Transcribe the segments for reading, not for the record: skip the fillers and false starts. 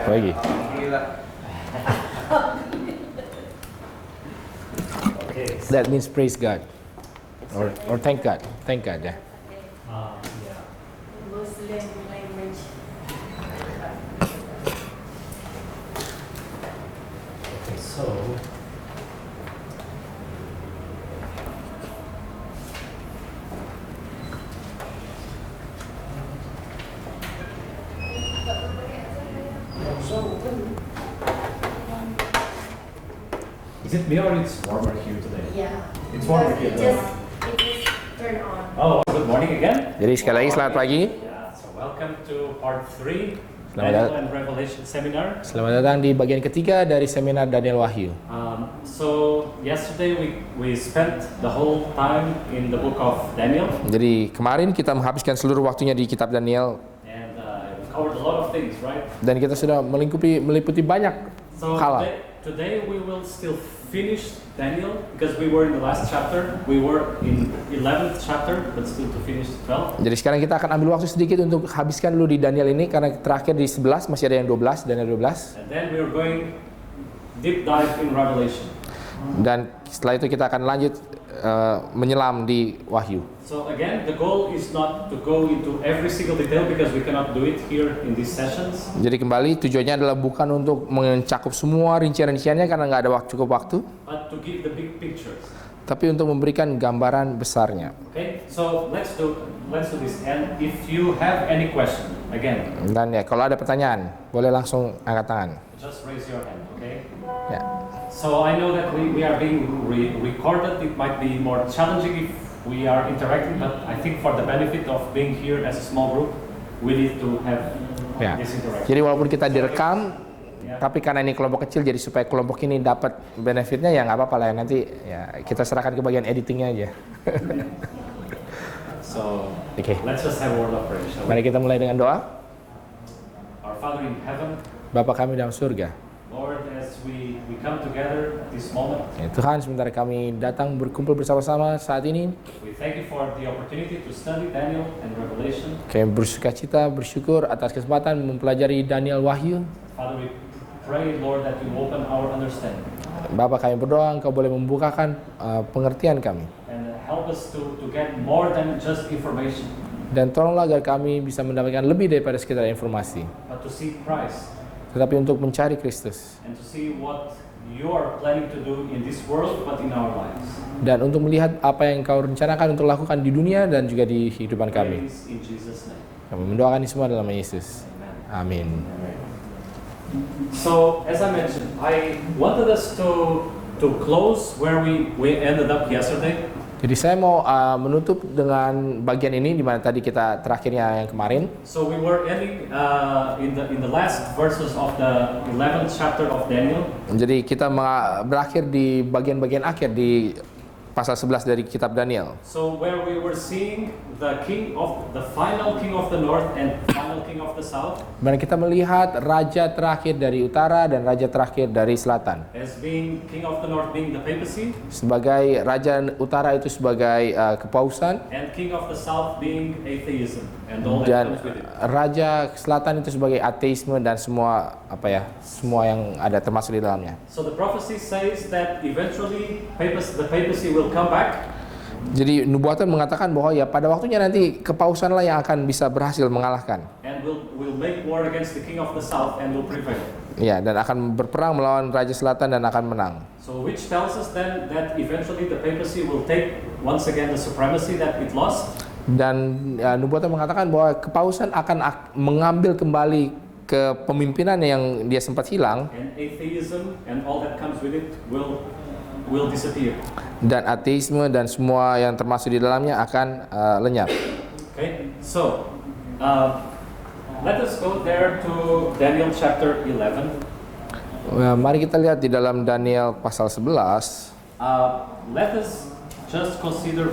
Pagi. That means praise God or thank God. Thank God, ya. Yeah. Muslim language. Okay, so is it me or it's warmer here today? Yeah. It's warmer Because here. it just turn on. Oh, good morning again. Jadi sekali lagi selamat pagi. Yeah, so welcome to part 3 Selamat Daniel datang. and Revelation seminar. Selamat datang di bagian ketiga dari seminar Daniel Wahyu. So yesterday we spent the whole time in the book of Daniel Jadi kemarin kita menghabiskan seluruh waktunya di kitab Daniel and we covered a lot of things, right? dan kita sudah meliputi banyak So hal. today we will still finish Daniel because we were in the last chapter. We were in 11th chapter, but still to finish 12. Jadi sekarang kita akan ambil waktu sedikit untuk habiskan dulu di Daniel ini karena terakhir di 11 masih ada yang 12, Daniel 12. And then we are going deep dive in Revelation. Dan setelah itu kita akan lanjut menyelam di Wahyu. So again, the goal is not to go into every single detail because we cannot do it here in these sessions. Jadi kembali tujuannya adalah bukan untuk mencakup semua rincian-rinciannya karena nggak ada cukup waktu, But to give the big pictures. tapi untuk memberikan gambaran besarnya. Okay, so let's do this. And if you have any question, again, Dan ya kalau ada pertanyaan boleh langsung angkat tangan. just raise your hand. Okay. Ya. So I know that we are being recorded. It might be more challenging if we are interacting, but I think for the benefit of being here as a small group, we need to have Ya. this interaction. Jadi walaupun kita direkam, Ya. tapi karena ini kelompok kecil, jadi supaya kelompok ini dapat benefitnya ya nggak apa-apa lah ya, nanti ya kita serahkan ke bagian editingnya aja. So Oke. let's just have a word of prayer. Shall we? Mari kita mulai dengan doa. Our Father in heaven, Bapa kami dalam surga. Lord, as we come together at this moment, Ya, Tuhan, sementara kami datang berkumpul bersama-sama saat ini, we thank you for the opportunity to study Daniel and Revelation. kami bersukacita, bersyukur atas kesempatan mempelajari Daniel Wahyu. Father, we pray, Lord, that you open our understanding Bapa, kami berdoa Engkau boleh membukakan pengertian kami. and help us to get more than just information, Dan tolonglah agar kami bisa mendapatkan lebih daripada sekedar informasi, but to see Christ tetapi untuk mencari Kristus. and to see what you are planning to do in this world, but in our lives. Dan untuk melihat apa yang Engkau rencanakan untuk lakukan di dunia dan juga di kehidupan kami. Praise in Jesus' name. Kami mendoakan ini semua dalam nama Yesus. Amen. Amin. So, as I mentioned, I wanted us to close where we ended up yesterday. Jadi saya mau menutup dengan bagian ini di mana tadi kita terakhirnya yang kemarin. So we were ending in the last verses of the 11th chapter of Daniel. Jadi kita berakhir di bagian-bagian akhir di pasal 11 dari kitab Daniel. So where we were seeing the final king of the north and final king of the south Mana kita melihat raja terakhir dari utara dan raja terakhir dari selatan. as being king of the north being the papacy Sebagai raja utara itu sebagai kepausan and king of the south being atheism and all that dan comes with it. raja selatan itu sebagai ateisme dan semua semua yang ada termasuk di dalamnya. So the prophecy says that eventually the papacy will come back. Jadi nubuatan mengatakan bahwa ya pada waktunya nanti kepausanlah yang akan bisa berhasil mengalahkan. And will make war against the king of the south and will prevail. Ya, dan akan berperang melawan raja selatan dan akan menang. So which tells us then that eventually the papacy will take once again the supremacy that it lost. Dan nubuatan mengatakan bahwa kepausan akan mengambil kembali kepemimpinan yang dia sempat hilang, And atheism and all that comes with it will disappear. dan ateisme dan semua yang termasuk di dalamnya akan lenyap. Okay, so let us go there to Daniel chapter 11. Mari kita lihat di dalam Daniel pasal 11. Let us just consider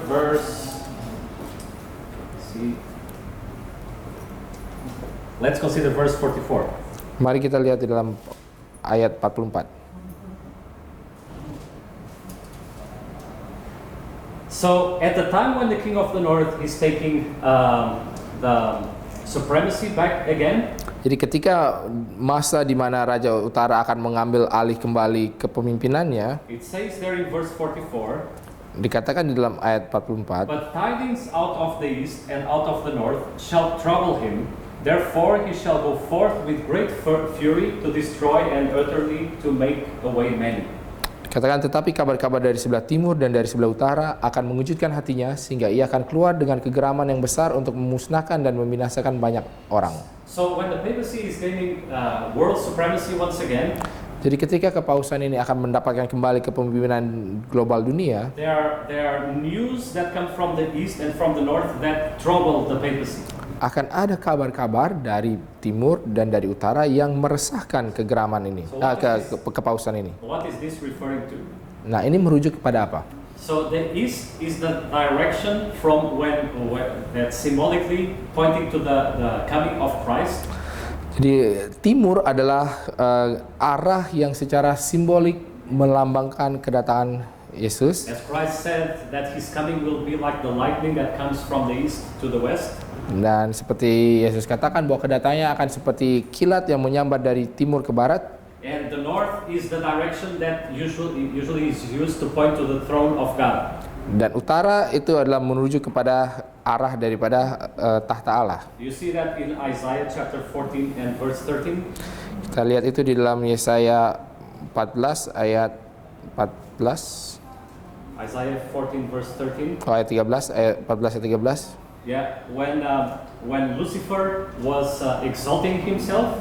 let's consider verse 44. Mari kita lihat di dalam ayat 44. So at the time when the king of the north is taking the supremacy back again, Jadi ketika masa di mana Raja Utara akan mengambil alih kembali kepemimpinannya, it says there in verse 44, dikatakan di dalam ayat 44, but tidings out of the east and out of the north shall trouble him. Therefore he shall go forth with great fury to destroy and utterly to make away many. Katakan tetapi kabar-kabar dari sebelah timur dan dari sebelah utara akan mengejutkan hatinya sehingga ia akan keluar dengan kegeraman yang besar untuk memusnahkan dan membinasakan banyak orang. So when the papacy is gaining world supremacy once again, Jadi ketika kepausan ini akan mendapatkan kembali kepemimpinan global dunia, there are news that come from the east and from the north that trouble the papacy. akan ada kabar-kabar dari timur dan dari utara yang meresahkan kegeraman ini, kepausan ini. What is this referring to? Nah, ini merujuk kepada apa? So the east is the direction from when that symbolically pointing to the coming of Christ. Jadi timur adalah arah yang secara simbolik melambangkan kedatangan Yesus. As Christ said that his coming will be like the lightning that comes from the east to the west. Dan seperti Yesus katakan bahwa kedatangannya akan seperti kilat yang menyambar dari timur ke barat. And the north is the direction that usually is used to point to the throne of God. Dan utara itu adalah menuju kepada arah daripada tahta Allah. You see that in Isaiah chapter 14 and verse 13. Kita lihat itu di dalam Yesaya 14 ayat 14. Isaiah 14 verse 13. Ayat 13, ayat 14 ayat 13. Yeah, when Lucifer was exalting himself,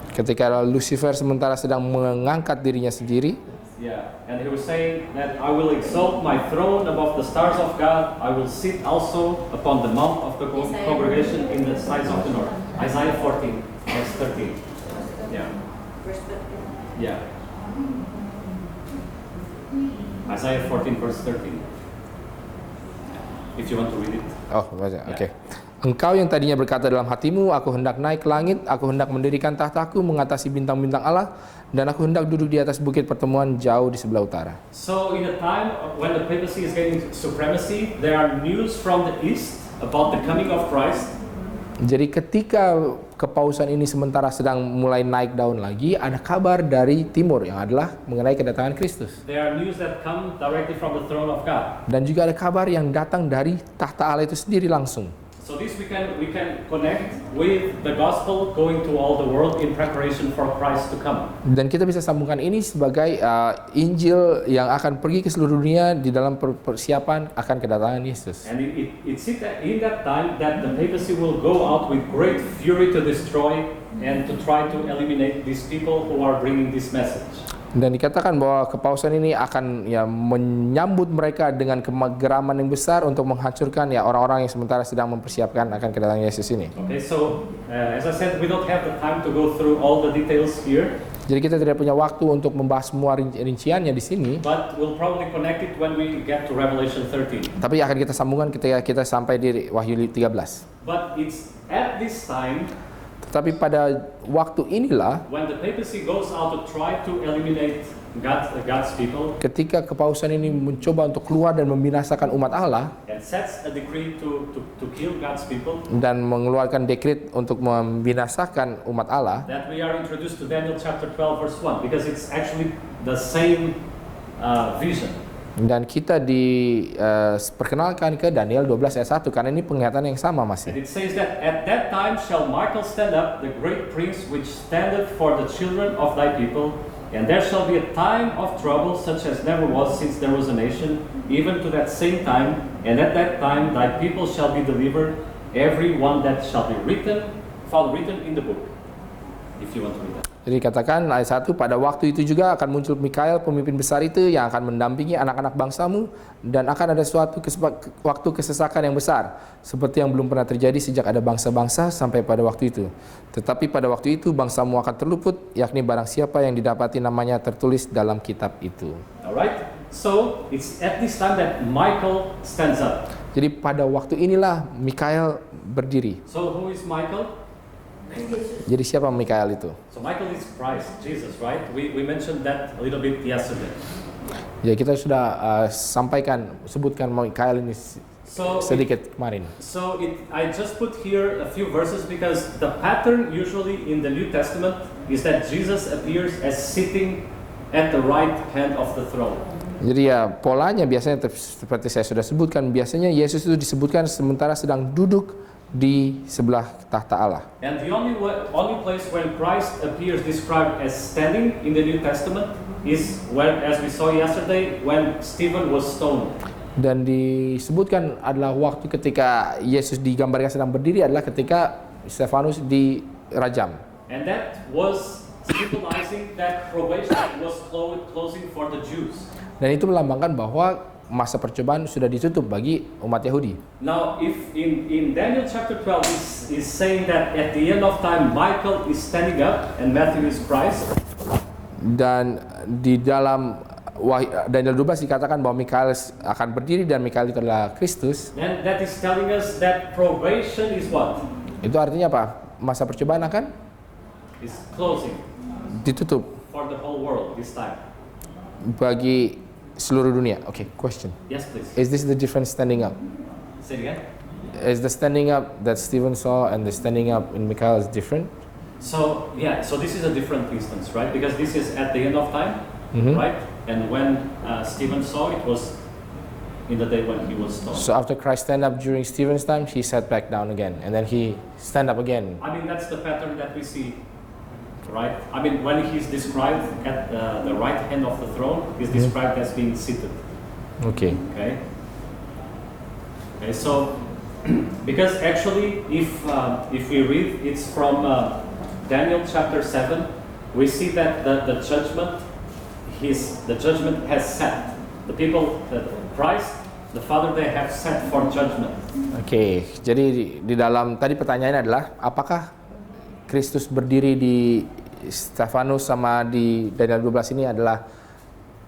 Ketika Lucifer sementara sedang mengangkat dirinya sendiri, yeah, and he was saying that I will exalt my throne above the stars of God. I will sit also upon the mount of the congregation in the sides of the north. Isaiah 14 verse 13. Yeah, Verse 13. yeah. Isaiah 14 verse 13. If you want to read it. oh, baca. Oke. Engkau yang tadinya berkata dalam hatimu, aku hendak naik ke langit, aku hendak mendirikan tahtaku mengatasi bintang-bintang Allah, dan aku hendak duduk di atas bukit pertemuan jauh di sebelah utara. So in a time when the papacy is gaining supremacy, there are news from the east about the coming of Christ. Jadi ketika kepausan ini sementara sedang mulai naik daun lagi, ada kabar dari timur yang adalah mengenai kedatangan Kristus. There are news that come directly from the throne of God. Dan juga ada kabar yang datang dari tahta Allah itu sendiri langsung. So this we can connect with the gospel going to all the world in preparation for Christ to come. Dan kita bisa sambungkan ini sebagai Injil yang akan pergi ke seluruh dunia di dalam persiapan akan kedatangan Yesus. And it's in that time that the papacy will go out with great fury to destroy and to try to eliminate these people who are bringing this message. Dan dikatakan bahwa kepausan ini akan menyambut mereka dengan kegeraman yang besar untuk menghancurkan orang-orang yang sementara sedang mempersiapkan akan kedatangan Yesus ini. Okay, so as I said, we don't have the time to go through all the details here. Jadi kita tidak punya waktu untuk membahas semua rinciannya di sini. But we'll probably connect it when we get to Revelation 13. Tapi akan kita sambungkan ketika kita sampai di Wahyu 13. But it's at this time Tetapi pada waktu inilah when the papacy goes out to try to eliminate God's people ketika kepausan ini mencoba untuk keluar dan membinasakan umat Allah and sets a decree to kill God's people, dan mengeluarkan dekret untuk membinasakan umat Allah. that we are introduced to Daniel chapter 12 verse 1 because it's actually the same vision. Dan kita diperkenalkan ke Daniel 12 ayat 1 karena ini penglihatan yang sama And masih. it says that at that time shall Michael stand up, the great prince which standeth for the children of thy people, and there shall be a time of trouble such as never was since there was a nation, even to that same time, and at that time thy people shall be delivered, every one that shall be found written in the book. If you want to read that. Jadi katakan ayat 1, pada waktu itu juga akan muncul Mikael pemimpin besar itu yang akan mendampingi anak-anak bangsamu, dan akan ada suatu waktu kesesakan yang besar seperti yang belum pernah terjadi sejak ada bangsa-bangsa sampai pada waktu itu. Tetapi pada waktu itu bangsamu akan terluput, yakni barang siapa yang didapati namanya tertulis dalam kitab itu. Alright? So it's at this time that Michael stands up. Jadi pada waktu inilah Mikael berdiri. So who is Michael? Jadi siapa Mikael itu? So Michael is Christ, Jesus, right? We mentioned that a little bit yesterday. Ya kita sudah sebutkan Mikael ini So sedikit kemarin. I just put here a few verses because the pattern usually in the New Testament is that Jesus appears as sitting at the right hand of the throne. Jadi ya polanya biasanya seperti saya sudah sebutkan, biasanya Yesus itu disebutkan sementara sedang duduk di sebelah tahta Allah. And the only place when Christ appears described as standing in the New Testament is when, as we saw yesterday, when Stephen was stoned. Dan disebutkan adalah waktu ketika Yesus digambarkan sedang berdiri adalah ketika Stefanus dirajam. And that was symbolizing that probation was closing for the Jews. Dan itu melambangkan bahwa masa percobaan sudah ditutup bagi umat Yahudi. Now, if in Daniel chapter 12 is saying that at the end of time Michael is standing up and Matthew is Christ. Dan di dalam Daniel 12 dikatakan bahwa Mikael akan berdiri dan Mikael itu adalah Kristus. Then that is telling us that probation is what? Itu artinya apa? Masa percobaan akan Is closing ditutup for the whole world this time. bagi seluruh dunia. Okay, question. Yes, please. Is this the difference standing up? Say it again. Is the standing up that Stephen saw and the standing up in Mikael is different? So this is a different instance, right? Because this is at the end of time, right? And when Stephen saw, it was in the day when he was stoned. So after Christ stand up during Stephen's time, he sat back down again, and then he stand up again. I mean, that's the pattern that we see, right? I mean, when he's described at the right hand of the throne, he's described as being seated. Okay. Okay. So because actually, if we read, it's from Daniel chapter 7, we see that the judgment has set. The people, Christ, the Father, they have set for judgment. Oke, jadi di dalam tadi pertanyaannya adalah apakah Kristus berdiri di Stefanus sama di Daniel 12 ini adalah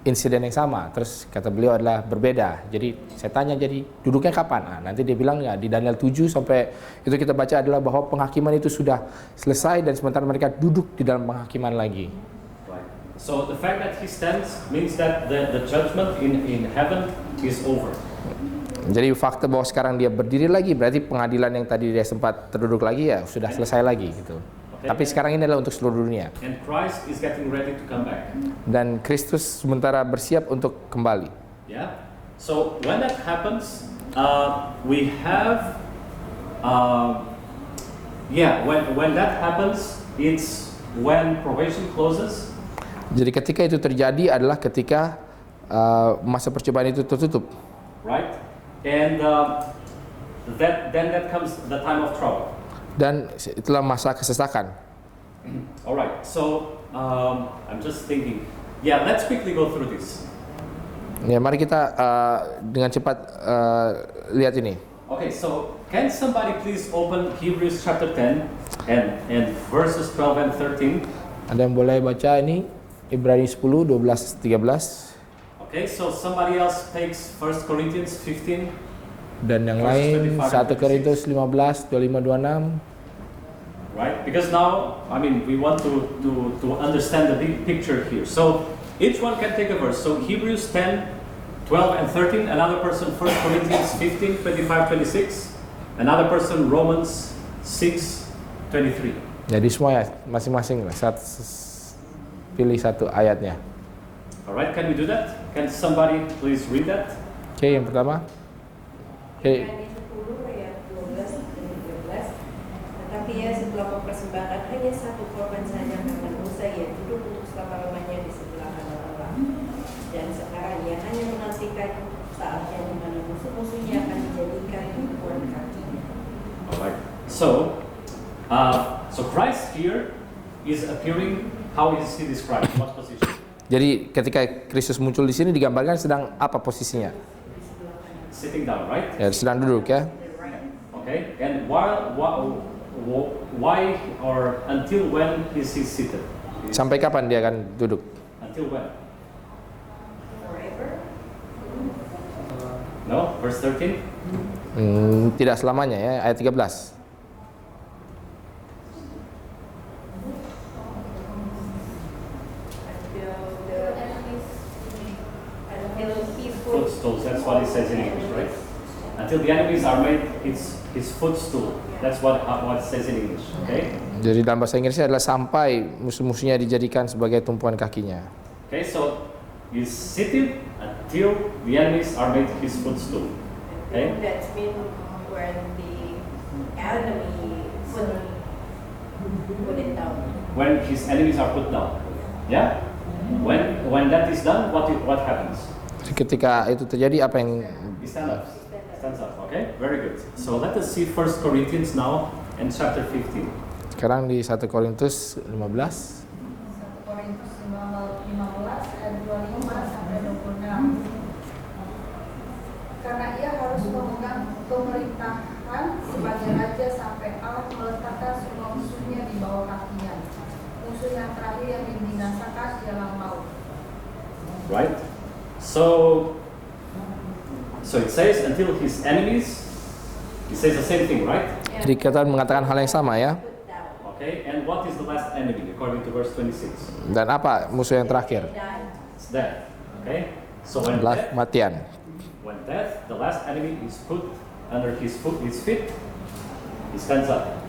insiden yang sama? Terus kata beliau adalah berbeda. Jadi saya tanya, jadi duduknya kapan? Nah, nanti dia bilang ya di Daniel 7 sampai itu kita baca adalah bahwa penghakiman itu sudah selesai dan sementara mereka duduk di dalam penghakiman lagi. Right. So the fact that he stands means that the judgment in heaven is over. Jadi fakta bahwa sekarang dia berdiri lagi berarti pengadilan yang tadi dia sempat terduduk lagi ya sudah selesai lagi gitu. Okay. Tapi sekarang ini adalah untuk seluruh dunia. And Christ is getting ready to come back. Dan Kristus sementara bersiap untuk kembali. Yeah. So when that happens, we have, when that happens, it's when probation closes. Jadi ketika itu terjadi adalah ketika masa percobaan itu tertutup. Right. And that comes the time of trouble. Dan itulah masa kesesakan. All right. So I'm just thinking. Yeah, let's quickly go through this. Ya, mari kita dengan cepat lihat ini. Okay, so can somebody please open Hebrews chapter 10 and verses 12 and 13? Ada yang boleh baca ini Ibrani 10, 12, 13. Okay, so somebody else takes 1 Corinthians 15. Dan yang lain 1 Korintus 15, 25, 26. Right? Because now, I mean, we want to understand the big picture here. So each one can take a verse. So Hebrews 10, 12 and 13. Another person 1 Corinthians 15, 25, 26. Another person Romans 6, 23. Jadi semua ya, masing-masing pilih satu ayatnya. Alright, can we do that? Can somebody please read that? Oke, yang pertama. Oke. Ibrani 10 ayat 12 dan 13. Tetapi ia setelah mempersembahkan hanya satu korban saja karena dosa, ia duduk untuk selama-lamanya di sebelah kanan Allah. Dan sekarang ia hanya menantikan saatnya di mana musuh-musuhnya akan dijadikan tumpuan kakinya. Alright. So Christ here is appearing. How is he described? What position? Jadi ketika Kristus muncul di sini digambarkan sedang apa posisinya? Sitting down, right? Ya, sedang duduk ya. Okay. And why or until when is he seated? Sampai kapan dia akan duduk? Until when? Forever. No, verse 13. Tidak selamanya ya, ayat 13. Until he puts Footstools. That's what it says in English, right? until the enemies are made his footstool. That's what it says in English. Okay. Jadi dalam bahasa Inggrisnya adalah sampai musuh-musuhnya dijadikan sebagai tumpuan kakinya. Okay, so he's seated until the enemies are made his footstool. Okay. That's mean when the enemy put it down. When his enemies are put down. Yeah. When that is done, what happens? Jadi ketika itu terjadi, apa yang He stands up. Okay. Very good. So let us see 1 Corinthians now and chapter 15. sekarang di 1 Korintus 15. 1 Korintus 15 ayat 25 sampai 26. Karena ia harus memegang pemerintahan sebagai raja sampai Allah meletakkan semua musuhnya di bawah kakinya. Musuh yang terakhir yang dibinasakan ialah maut. Right? So it says until his enemies, it says the same thing, right? Jadi kita mengatakan hal yang sama ya. Put down. Okay, and what is the last enemy according to verse 26? Dan apa musuh yang terakhir? Die. It's death. Okay? So when Adalah death, kematian. the last enemy is put under his feet, he stands up.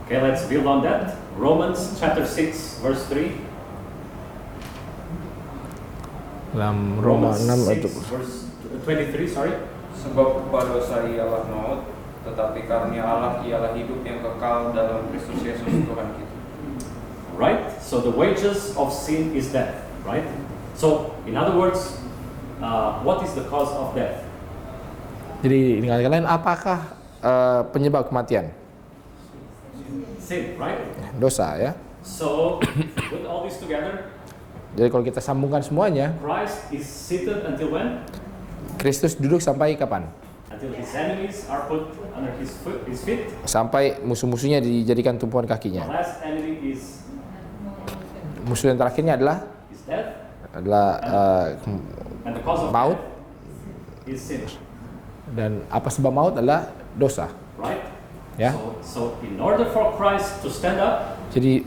Okay, let's build on that. Romans chapter 6 verse 3. Dalam Roma 6 6 verse 23, sorry. Sebab upah dosa ialah maut, tetapi karunia Allah ialah hidup yang kekal dalam Kristus Yesus Tuhan kita. Right? So the wages of sin is death, right? So in other words, what is the cause of death? Jadi dengan kata lain, apakah penyebab kematian? Sin, right? Dosa ya. So put all this together, Jadi kalau kita sambungkan semuanya, Christ is seated until when? Kristus duduk sampai kapan? Until his enemies are put under his feet. Sampai musuh-musuhnya dijadikan tumpuan The kakinya. last enemy is Musuh yang terakhirnya adalah death, and and the cause of maut. death is sin, Dan apa sebab maut adalah dosa. right? Ya. So in order for Christ to stand up, Jadi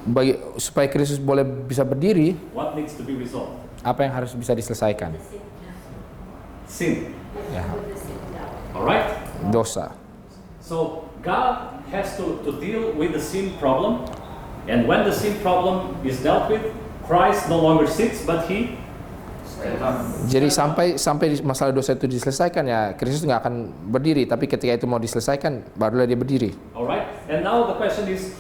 supaya Kristus boleh bisa berdiri, what needs to be resolved? apa yang harus bisa diselesaikan? Sin. Ya, Put the sin down. All right. dosa. So God has to deal with the sin problem, and when the sin problem is dealt with, Christ no longer sits, but he Jadi sampai masalah dosa itu diselesaikan ya, Kristus nggak akan berdiri. Tapi ketika itu mau diselesaikan, barulah dia berdiri. all right. And now the question is,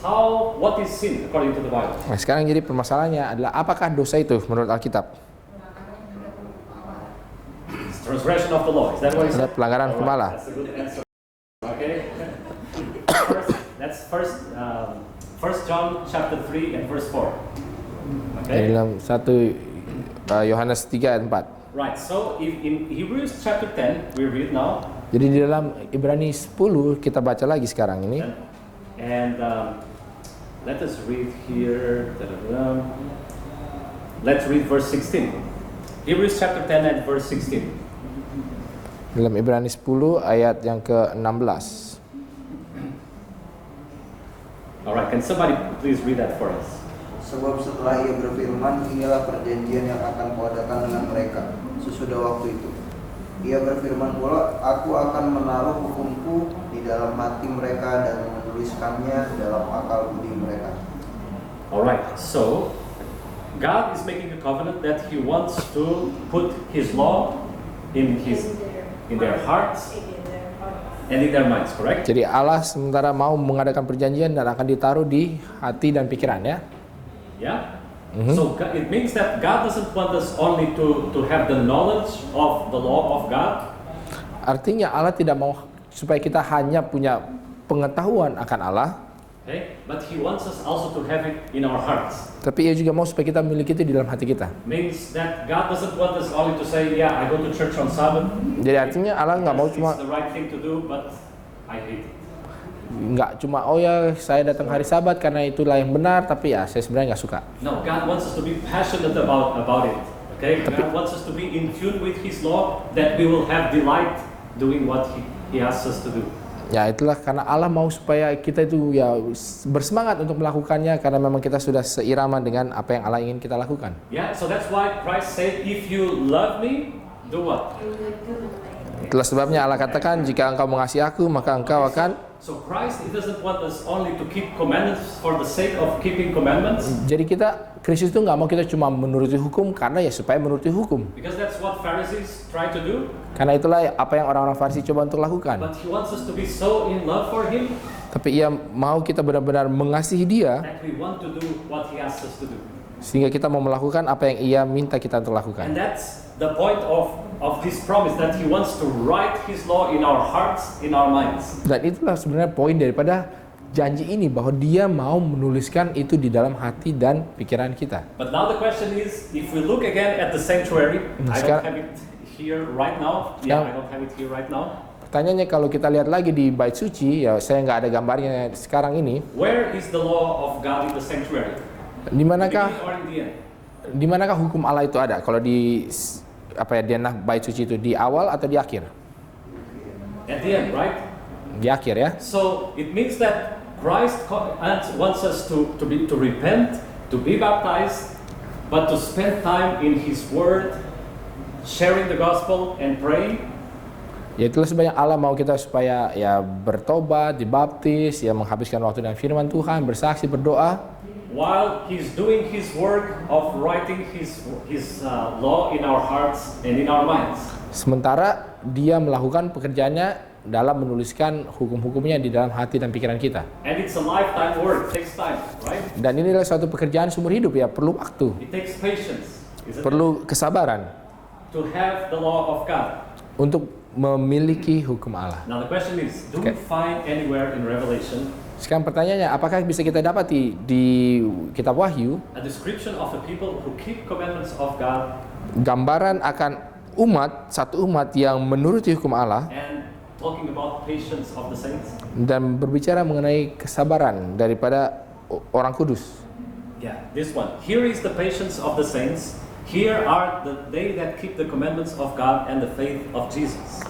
what is sin according to the Bible? Nah, sekarang jadi permasalahannya adalah apakah dosa itu menurut Alkitab? It's transgression of the law. Is that what it Adalah said? pelanggaran All hukum right, Allah. that's a good answer. Okay. That's First John chapter 3 and verse 4. Jadi Okay. dalam 1 Yohanes 3 ayat 4. Right. So if in Hebrews chapter 10 we read now, Jadi di dalam Ibrani 10 kita baca lagi sekarang ini. and let us read here. Let's read verse 16. Hebrews chapter 10 and verse 16. Dalam Ibrani 10 ayat yang ke-16. All right. Can somebody please read that for us? Sebab setelah ia berfirman, inilah perjanjian yang akan kuadakan dengan mereka sesudah waktu itu. Ia berfirman pula, aku akan menaruh hukumku di dalam hati mereka dan menuliskannya dalam akal budi mereka. All right. So God is making a covenant that He wants to put His law in their hearts In their heart. and in their minds. Correct? Jadi Allah sementara mau mengadakan perjanjian dan akan ditaruh di hati dan pikiran ya. Yeah. So it means that God doesn't want us only to have the knowledge of the law of God, Artinya Allah tidak mau supaya kita hanya punya pengetahuan akan Allah, okay? But He wants us also to have it in our hearts. tapi Ia juga mau supaya kita memiliki itu di dalam hati kita. Means that God doesn't want us only to say, yeah, I go to church on Sabbath. Jadi artinya Allah nggak mau It's cuma the right thing to do, but I hate it. oh ya saya datang hari Sabat karena itulah yang benar, tapi ya saya sebenarnya nggak suka. No, God wants us to be passionate about it. Okay, God wants us to be in tune with His law, that we will have delight doing what He asks us to do. Ya itulah karena Allah mau supaya kita itu ya bersemangat untuk melakukannya karena memang kita sudah seirama dengan apa yang Allah ingin kita lakukan. Yeah, so that's why Christ said, if you love me, do what? Itulah sebabnya Allah katakan, jika engkau mengasihi aku, maka engkau akan. So Christ, He doesn't want us only to keep commandments for the sake of keeping commandments, Jadi Kristus itu nggak mau kita cuma menuruti hukum karena ya supaya menuruti hukum. because that's what Pharisees try to do. Karena itulah apa yang orang-orang Farisi coba untuk lakukan. But He wants us to be so in love for Him Tapi ia mau kita benar-benar mengasihi dia that we want to do what He asks us to do. sehingga kita mau melakukan apa yang ia minta kita untuk And lakukan. that's the point of this promise, that He wants to write His law in our hearts, in our minds. Dan itulah sebenarnya poin daripada janji ini, bahwa dia mau menuliskan itu di dalam hati dan pikiran kita. But now the question is, if we look again at the sanctuary, I don't have it here right now. Yeah, I don't have it here right now. Pertanyaannya, kalau kita lihat lagi di bait suci, ya saya nggak ada gambarnya sekarang ini. Where is the law of God in the sanctuary? Di manakah Beginning or in the end? di manakah hukum Allah itu ada? Kalau di denah bait suci itu di awal atau di akhir? At the end, right? Di akhir ya. So it means that Christ wants us to repent, to be baptized, but to spend time in His Word, sharing the gospel and praying. Ya itulah sebabnya Allah mau kita supaya ya bertobat, dibaptis, ya menghabiskan waktu dengan firman Tuhan, bersaksi, berdoa. While He's doing His work of writing His law in our hearts and in our minds. Sementara dia melakukan pekerjaannya dalam menuliskan hukum-hukumnya di dalam hati dan pikiran kita. And it's a lifetime work, it takes time, right? Dan inilah suatu pekerjaan seumur hidup, ya perlu waktu, It takes patience, isn't it? perlu kesabaran To have the law of God. untuk memiliki hukum Allah. Now the question is, do we find anywhere in Revelation Sekarang pertanyaannya, apakah bisa kita dapati di kitab Wahyu a description of the people who keep commandments of God gambaran akan satu umat yang menuruti hukum Allah and talking about patience of the saints? dan berbicara mengenai kesabaran daripada orang kudus? Yeah, this one. Here is the patience of the saints. Here are they that keep the commandments of God and the faith of Jesus.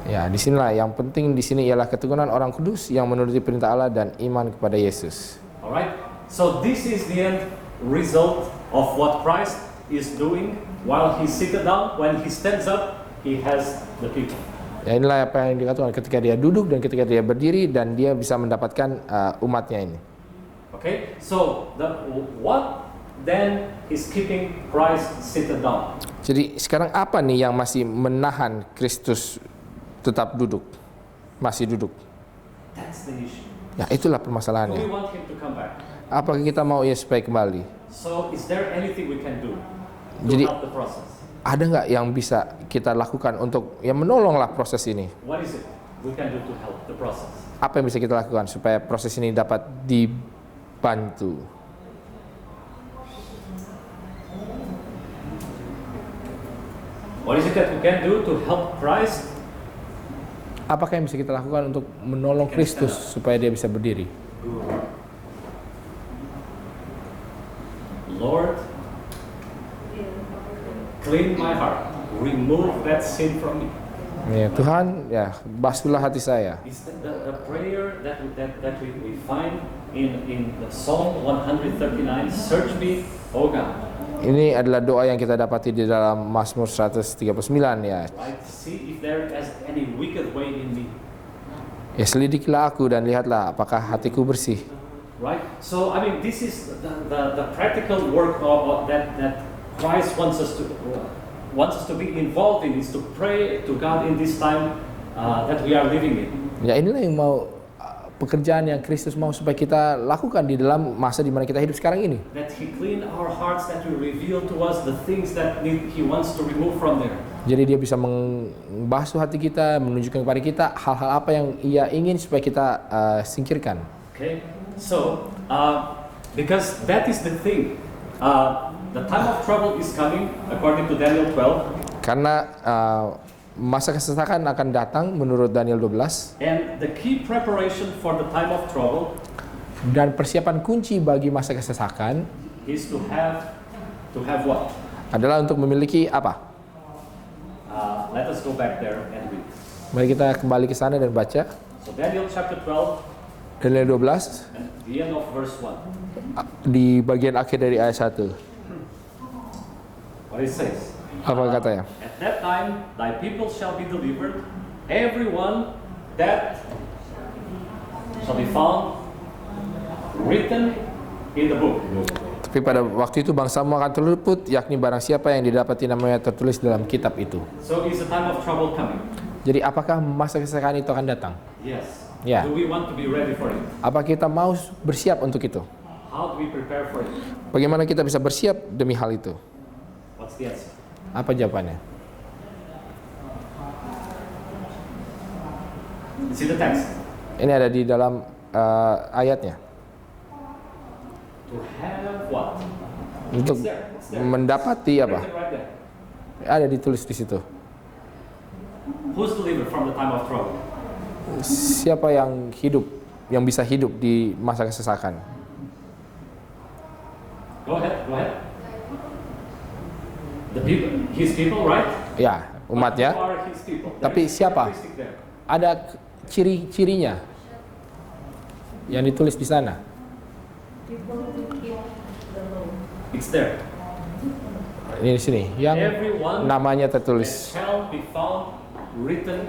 Ya, di sinilah yang penting di sini ialah keteguhan orang kudus yang menuruti perintah Allah dan iman kepada Yesus. Alright? So this is the end result of what Christ is doing while He seated down. When He stands up, He has the people. Ya, inilah apa yang dikatakan ketika dia duduk dan ketika dia berdiri dan dia bisa mendapatkan umatnya ini. Okay? So what then is keeping Christ seated down? Jadi sekarang apa nih yang masih menahan Kristus tetap duduk, masih duduk? That's the issue. Ya, itulah Do permasalahannya. we want Him to come back? Apakah kita mau ia supaya kembali? So is there anything we can do to Jadi help the process? ada nggak yang bisa kita lakukan untuk menolonglah proses ini? What is it we can do to help the process? Apa yang bisa kita lakukan supaya proses ini dapat dibantu? What is it that we can do to help Christ? Apakah yang bisa kita lakukan untuk menolong Kristus supaya dia bisa berdiri? Lord, clean my heart. Remove that sin from me. Ya, Tuhan, ya basuhlah hati saya. Is the prayer that we find in the Psalm 139, search me, O God. Ini adalah doa yang kita dapati di dalam Mazmur 139 ya. Right? See if there is any wicked way in me. Ya, selidikilah aku dan lihatlah apakah hatiku bersih. Right? So I mean, this is the practical work of that Christ wants us to be involved in, is to pray to God in this time that we are living in. Ya, inilah yang mau pekerjaan yang Kristus mau supaya kita lakukan di dalam masa di mana kita hidup sekarang ini. That He clean our hearts, that He reveal to us the things that He wants to remove from there. Jadi dia bisa membasuh hati kita, menunjukkan kepada kita hal-hal apa yang ia ingin supaya kita singkirkan. Okay, so because that is the thing, the time of trouble is coming according to Daniel 12. Karena masa kesesakan akan datang menurut Daniel 12, And the key preparation for the time of trouble dan persiapan kunci bagi masa kesesakan is to have what? adalah untuk memiliki apa? Let us go back there and read. Mari kita kembali ke sana dan baca So Daniel chapter 12 Daniel 12 and the end of verse 1. di bagian akhir dari ayat 1. What it says? Apa katanya? At that time, thy people shall be delivered, everyone that shall be found written in the book. Tapi pada waktu itu bangsamu akan terluput, yakni barang siapa yang didapati namanya tertulis dalam kitab itu. So is the time of trouble coming? Jadi apakah masa kesesakan itu akan datang? Yes. Yeah. Do we want to be ready for it? Apa kita mau bersiap untuk itu? How do we prepare for it? Bagaimana kita bisa bersiap demi hal itu? What's the answer? Apa jawabannya? It's in the text. Ini ada di dalam ayatnya. To have what? Untuk It's there. It's there. mendapati apa? Written right there. Ada ditulis di situ. Who's delivered from the time of trouble? Siapa yang hidup, yang bisa hidup di masa kesesakan? Go ahead. Go ahead. The people, his people, right? Ya, umatnya. Who are his people? Tapi There's siapa? characteristic there. Ada ciri-cirinya yang ditulis di sana. People who keep the law. It's there. Ini di sini, yang Everyone namanya that tertulis. shall be found written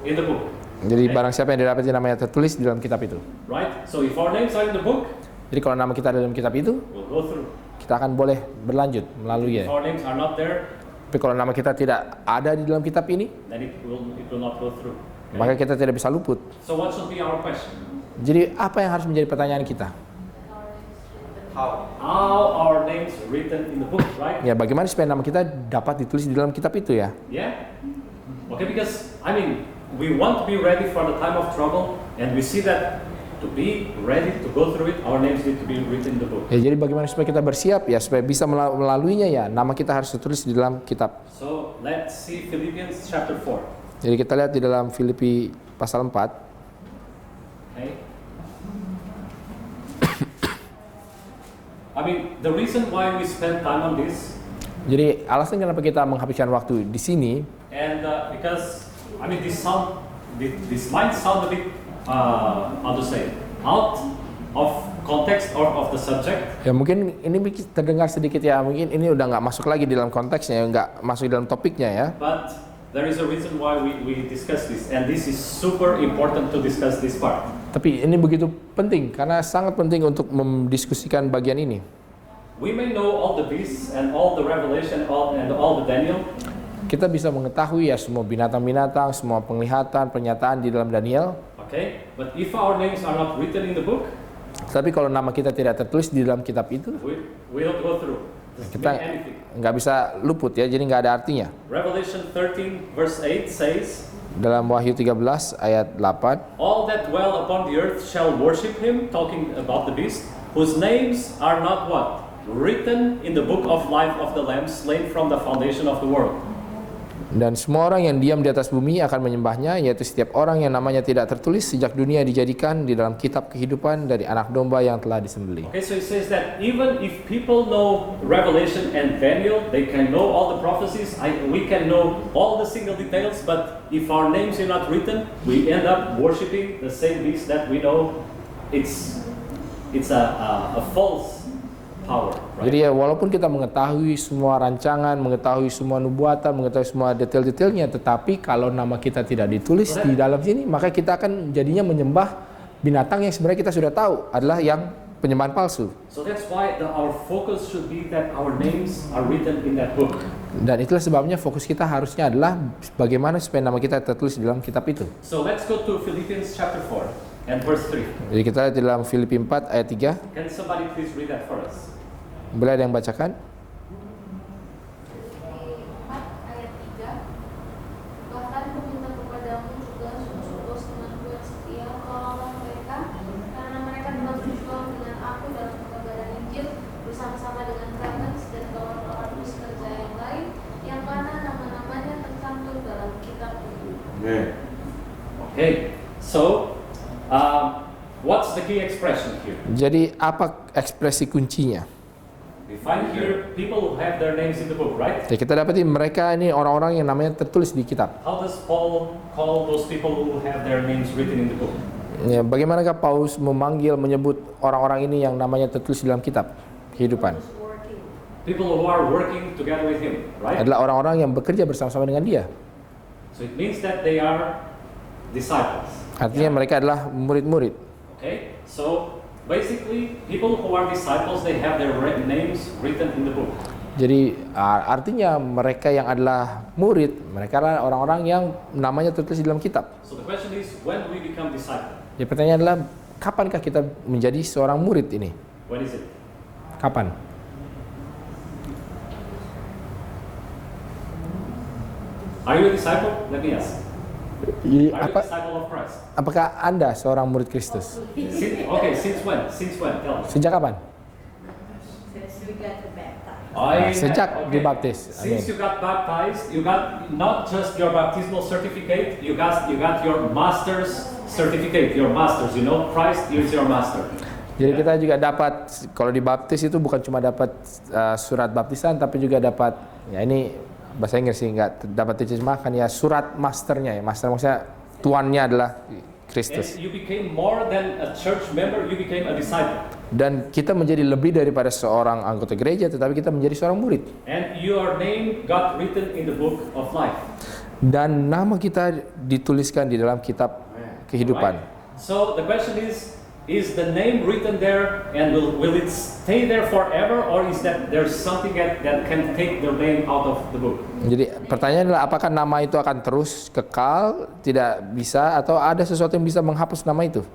in the book. Jadi barang siapa yang didapati namanya tertulis di dalam kitab itu. Right? So if our names are in the book, Jadi kalau nama kita ada dalam kitab itu, we'll go through. kita akan boleh berlanjut melalui If ya. our names are not there, Tapi kalau nama kita tidak ada di dalam kitab ini, then it will not go through. Okay? maka kita tidak bisa luput. So what should be our question? Jadi apa yang harus menjadi pertanyaan kita? How? How our names written in the book, right? Ya, bagaimana supaya nama kita dapat ditulis di dalam kitab itu ya? Yeah? Okay, because, I mean, we want to be ready for the time of trouble, and we see that to be ready to go through it, our names need to be written in the book. Ya, jadi bagaimana supaya kita bersiap ya, supaya bisa melaluinya ya, nama kita harus tertulis di dalam kitab. So let's see Philippians chapter 4. Jadi kita lihat di dalam Filipi pasal 4. Okay? I mean, the reason why we spend time on this, Jadi alasan kenapa kita menghabiskan waktu di sini, and because, I mean, this might sound a bit, how to say, out of context or of the subject, ya mungkin ini terdengar sedikit ya, mungkin ini udah nggak masuk lagi di dalam konteksnya, nggak masuk di dalam topiknya ya. but there is a reason why we discuss this, and this is super important to discuss this part. Tapi ini begitu penting karena sangat penting untuk mendiskusikan bagian ini. We may know all the beasts and all the revelation and all the Daniel, Kita bisa mengetahui ya semua binatang-binatang, semua penglihatan, pernyataan di dalam Daniel. okay? But if our names are not written in the book, Tapi kalau nama kita tidak tertulis di dalam kitab itu, we don't go through. Doesn't kita mean anything. nggak bisa luput ya, jadi nggak ada artinya. Revelation 13 verse 8 says, Dalam Wahyu 13 ayat 8, all that dwell upon the earth shall worship him, talking about the beast, whose names are not what? Written in the book of life of the Lamb, slain from the foundation of the world. dan semua orang yang diam di atas bumi akan menyembahnya, yaitu setiap orang yang namanya tidak tertulis sejak dunia dijadikan di dalam kitab kehidupan dari anak domba yang telah disembelih. Okay, so it says that even if people know Revelation and Daniel, they can know all the prophecies, we can know all the single details, but if our names are not written, we end up worshiping the same beast that we know it's a false power. Right? Jadi ya walaupun kita mengetahui semua rancangan, mengetahui semua nubuatan, mengetahui semua detail-detailnya, tetapi kalau nama kita tidak ditulis di dalam sini, maka kita akan jadinya menyembah binatang yang sebenarnya kita sudah tahu adalah yang penyembahan palsu. So that's why our focus should be that our names are written in that book. Dan itulah sebabnya fokus kita harusnya adalah bagaimana supaya nama kita tertulis di dalam kitab itu. So let's go to Philippians chapter 4 and verse 3. Jadi kita lihat di dalam Filipi 4 ayat 3. Can somebody please read that for us? Boleh ada yang bacakan? 4 ayat 3. Bahkan meminta kepadamu juga sungguh-sungguh temanku yang setia, tolonglah mereka, karena mereka telah berjuang dengan aku dalam pekabaran Injil bersama-sama dengan Clemens dan kawan-kawan kerja yang lain, yang mana nama-namanya tercantum dalam kitab itu. Okay, so what's the key expression here? Jadi apa ekspresi kuncinya? We find here people who have their names in the book, right? Ya, kita dapati mereka ini orang-orang yang namanya tertulis di kitab. How does Paul call those people who have their names written in the book? Ya, bagaimanakah Paulus menyebut orang-orang ini yang namanya tertulis di dalam kitab kehidupan? Who's working. people who are working together with him, right? adalah orang-orang yang bekerja bersama-sama dengan dia. So it means that they are disciples. Artinya mereka adalah murid-murid. Okay? So basically, people who are disciples, they have their names written in the book. Jadi artinya mereka yang adalah murid, mereka adalah orang-orang yang namanya tertulis di dalam kitab. So the question is, when we become disciples? Jadi pertanyaan adalah, kapankah kita menjadi seorang murid ini? When is it? Kapan? Are you a disciple? Let me ask. Jadi, Are you a disciple of Christ? apakah Anda seorang murid Kristus? Since when? Since when? Tell me. Sejak kapan? Since we got baptized. Sejak dibaptis. Since Amin. you got baptized, you got not just your baptismal certificate, you got your master's certificate, your master's. You know, Christ is your master. Jadi kita juga dapat, kalau dibaptis itu bukan cuma dapat surat baptisan, tapi juga dapat, ya ini bahasa Inggris sih, nggak dapat diterjemahkan ya, surat masternya ya. Master maksudnya tuannya adalah Kristus. And you became more than a church member, you became a disciple. Dan kita menjadi lebih daripada seorang anggota gereja, tetapi kita menjadi seorang murid. And your name got written in the book of life. Dan nama kita dituliskan di dalam kitab kehidupan. Right? So the question is the name written there, and will it stay there forever, or is that there's something that can take the name out of the book? Jadi pertanyaan adalah, apakah nama itu akan terus kekal, tidak bisa, atau ada sesuatu yang bisa menghapus nama itu?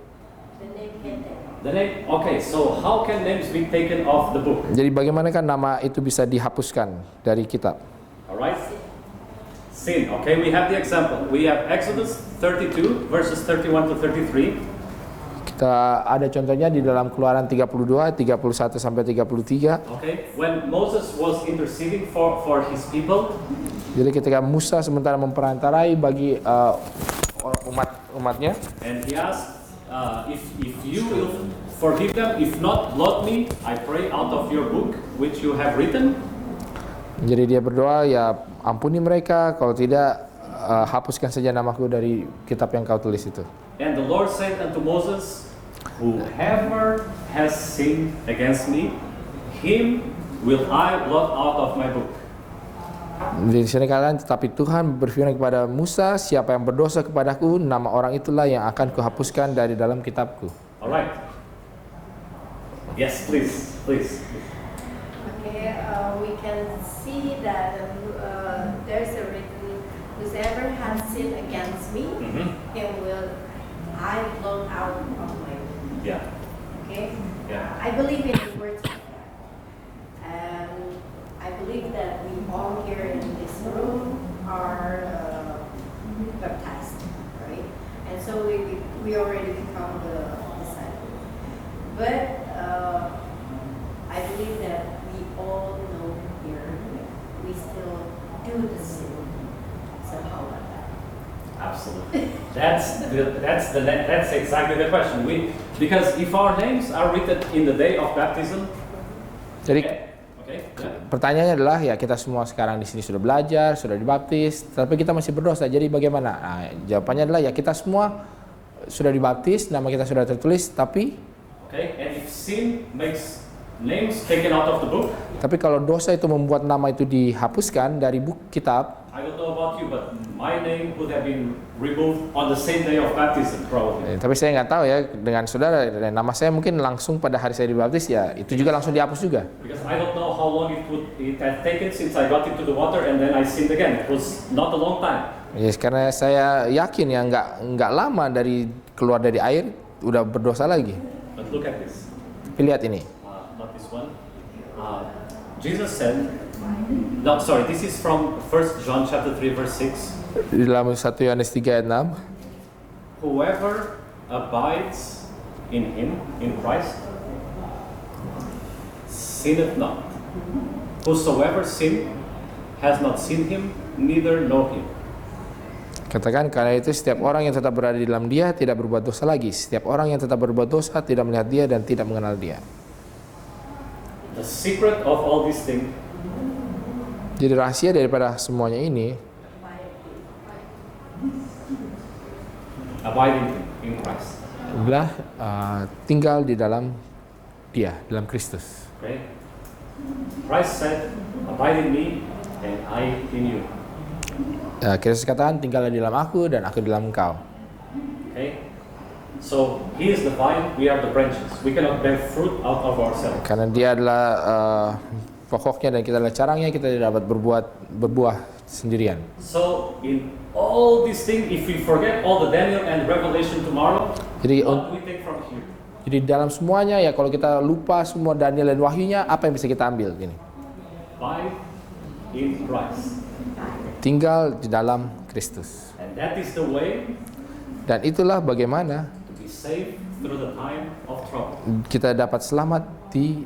The name, okay, so how can names be taken off the book? Jadi bagaimanakah nama itu bisa dihapuskan dari kitab? Alright? Sin, okay, we have the example. We have Exodus 32, verses 31 to 33. Kita ada contohnya di dalam Keluaran 32, 31 sampai 33. Okay, when Moses was interceding for his people, Jadi ketika Musa sementara memperantarai bagi umatnya, and he asked, if you will forgive them, if not, blot me, I pray, out of your book which you have written. jadi dia berdoa, ya ampuni mereka, kalau tidak hapuskan saja namaku dari kitab yang kau tulis itu. And the Lord said unto Moses, whoever has sinned against me, him will I blot out of my book. Di sini kalian, tetapi Tuhan berfirman kepada Musa, siapa yang berdosa kepadaku, nama orang itulah yang akan kuhapuskan dari dalam kitabku. Alright. Yes, please. Okay, we can see that there's a written, whoever has sinned against me, him will I blot out of my book. Yeah. Okay? Yeah. I believe in the words of God. And I believe that we all here in this room are baptized, right? And so we already become the disciple. But I believe that we all know here we still do the sin somehow like that. Absolutely. That's exactly the question. Because if our names are written in the day of baptism, Jadi okay. pertanyaannya adalah, ya kita semua sekarang di sini sudah belajar, sudah dibaptis, tapi kita masih berdosa. Jadi bagaimana? Nah, jawabannya adalah, ya kita semua sudah dibaptis, nama kita sudah tertulis, tapi And if sin makes names taken out of the book, kalau dosa itu membuat nama itu dihapuskan dari buku kitab, I don't know about you, but my name would have been removed on the same day of baptism, probably. tapi saya nggak tahu ya dengan saudara, nama saya mungkin langsung pada hari saya dibaptis, ya itu juga langsung dihapus juga. Because I don't know how long it had taken since I got into the water and then I sinned again. It was not a long time. Ya, karena saya yakin ya nggak lama dari keluar dari air udah berdosa lagi. But look at this. Tapi lihat ini. Not this one. Jesus said, this is from 1 John chapter 3 verse 6. Di dalam 1 Yohanes 3 ayat 6. Whoever abides in him, in Christ, sinneth not. Whosoever sinned has not seen him, neither know him. Katakan, karena itu setiap orang yang tetap berada di dalam dia tidak berbuat dosa lagi. Setiap orang yang tetap berbuat dosa tidak melihat dia dan tidak mengenal dia. The secret of all these things, jadi rahasia daripada semuanya ini, abiding in Christ. adalah tinggal di dalam dia, dalam Kristus. Okay? Christ said, "Abide in me, and I in you." Kristus katakan, tinggallah di dalam aku dan aku di dalam engkau. Okay? So He is the vine, we are the branches. We cannot bear fruit out of ourselves. Karena dia adalah pokoknya dan kita adalah carangnya, kita tidak dapat berbuah sendirian. So in all these things, if we forget all the Daniel and Revelation tomorrow, Jadi what we take from here? Jadi dalam semuanya ya, kalau kita lupa semua Daniel dan Wahyunya, apa yang bisa kita ambil? Gini, Abide in Christ. tinggal di dalam Kristus. And that is the way Dan itulah bagaimana to be saved through the time of trouble. kita dapat selamat di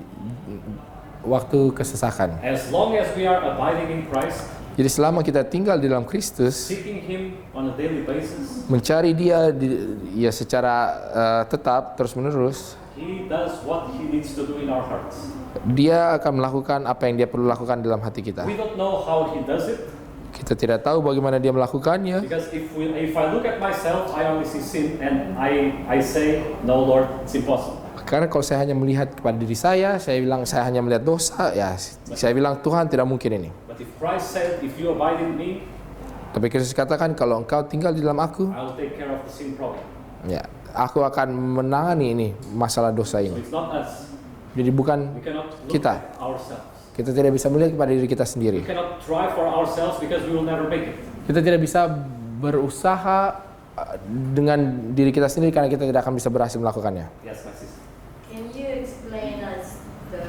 waktu kesesakan. As long as we are abiding in Christ, Jadi selama kita tinggal di dalam Kristus, seeking Him on a daily basis, mencari Dia ya secara tetap terus-menerus, He does what He needs to do in our hearts. Dia akan melakukan apa yang Dia perlu lakukan dalam hati kita. We don't know how He does it, Kita tidak tahu bagaimana Dia melakukannya. because if I look at myself, I only see sin, and I say, "No, Lord, it's impossible." Karena kalau saya hanya melihat kepada diri saya bilang saya hanya melihat dosa, ya saya bilang Tuhan tidak mungkin ini. But if Christ said, "If you abide in me, Tapi Kristus katakan kalau engkau tinggal di dalam aku, I will take care of the sin problem." ya aku akan menangani ini masalah dosa So ini. it's not us. Jadi bukan We cannot look Kita. at ourselves. kita tidak bisa melihat kepada diri kita We sendiri. cannot try for ourselves because we will never make it. Kita tidak bisa berusaha dengan diri kita sendiri karena kita tidak akan bisa berhasil melakukannya. Yes, my sister. Can you explain us the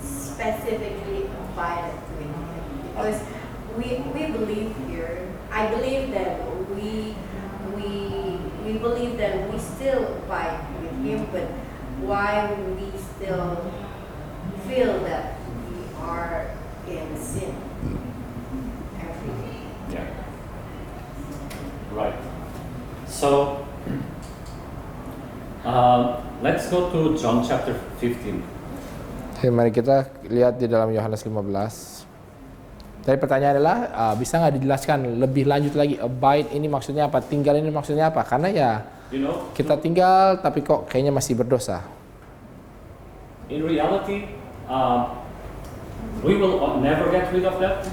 specifically abide with Him? Because we believe here. I believe that we believe that we still abide with Him, but why we still feel that we are in sin every day? Yeah. Right. So, let's go to John chapter 15. Oke, mari kita lihat di dalam Yohanes 15. Jadi pertanyaan adalah, bisa nggak dijelaskan lebih lanjut lagi, abide ini maksudnya apa, tinggal ini maksudnya apa? Karena ya You know, kita tinggal tapi kok kayaknya masih berdosa. in reality, we will never get rid of that.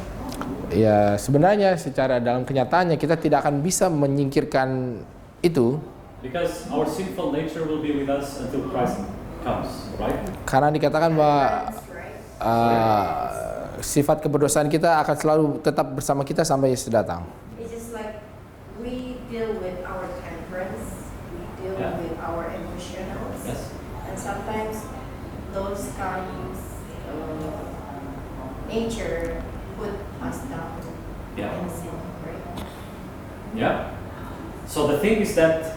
Ya sebenarnya secara dalam kenyataannya kita tidak akan bisa menyingkirkan itu, Because our sinful nature will be with us until Christ comes, right? karena dikatakan bahwa That's right. sifat keberdosaan kita akan selalu tetap bersama kita sampai Yesus datang. It's just like we deal with our temperance, we deal Yeah. with our emotions, Yes. and sometimes those comes nature put us down Yeah. in sin, right? Yeah. So the thing is that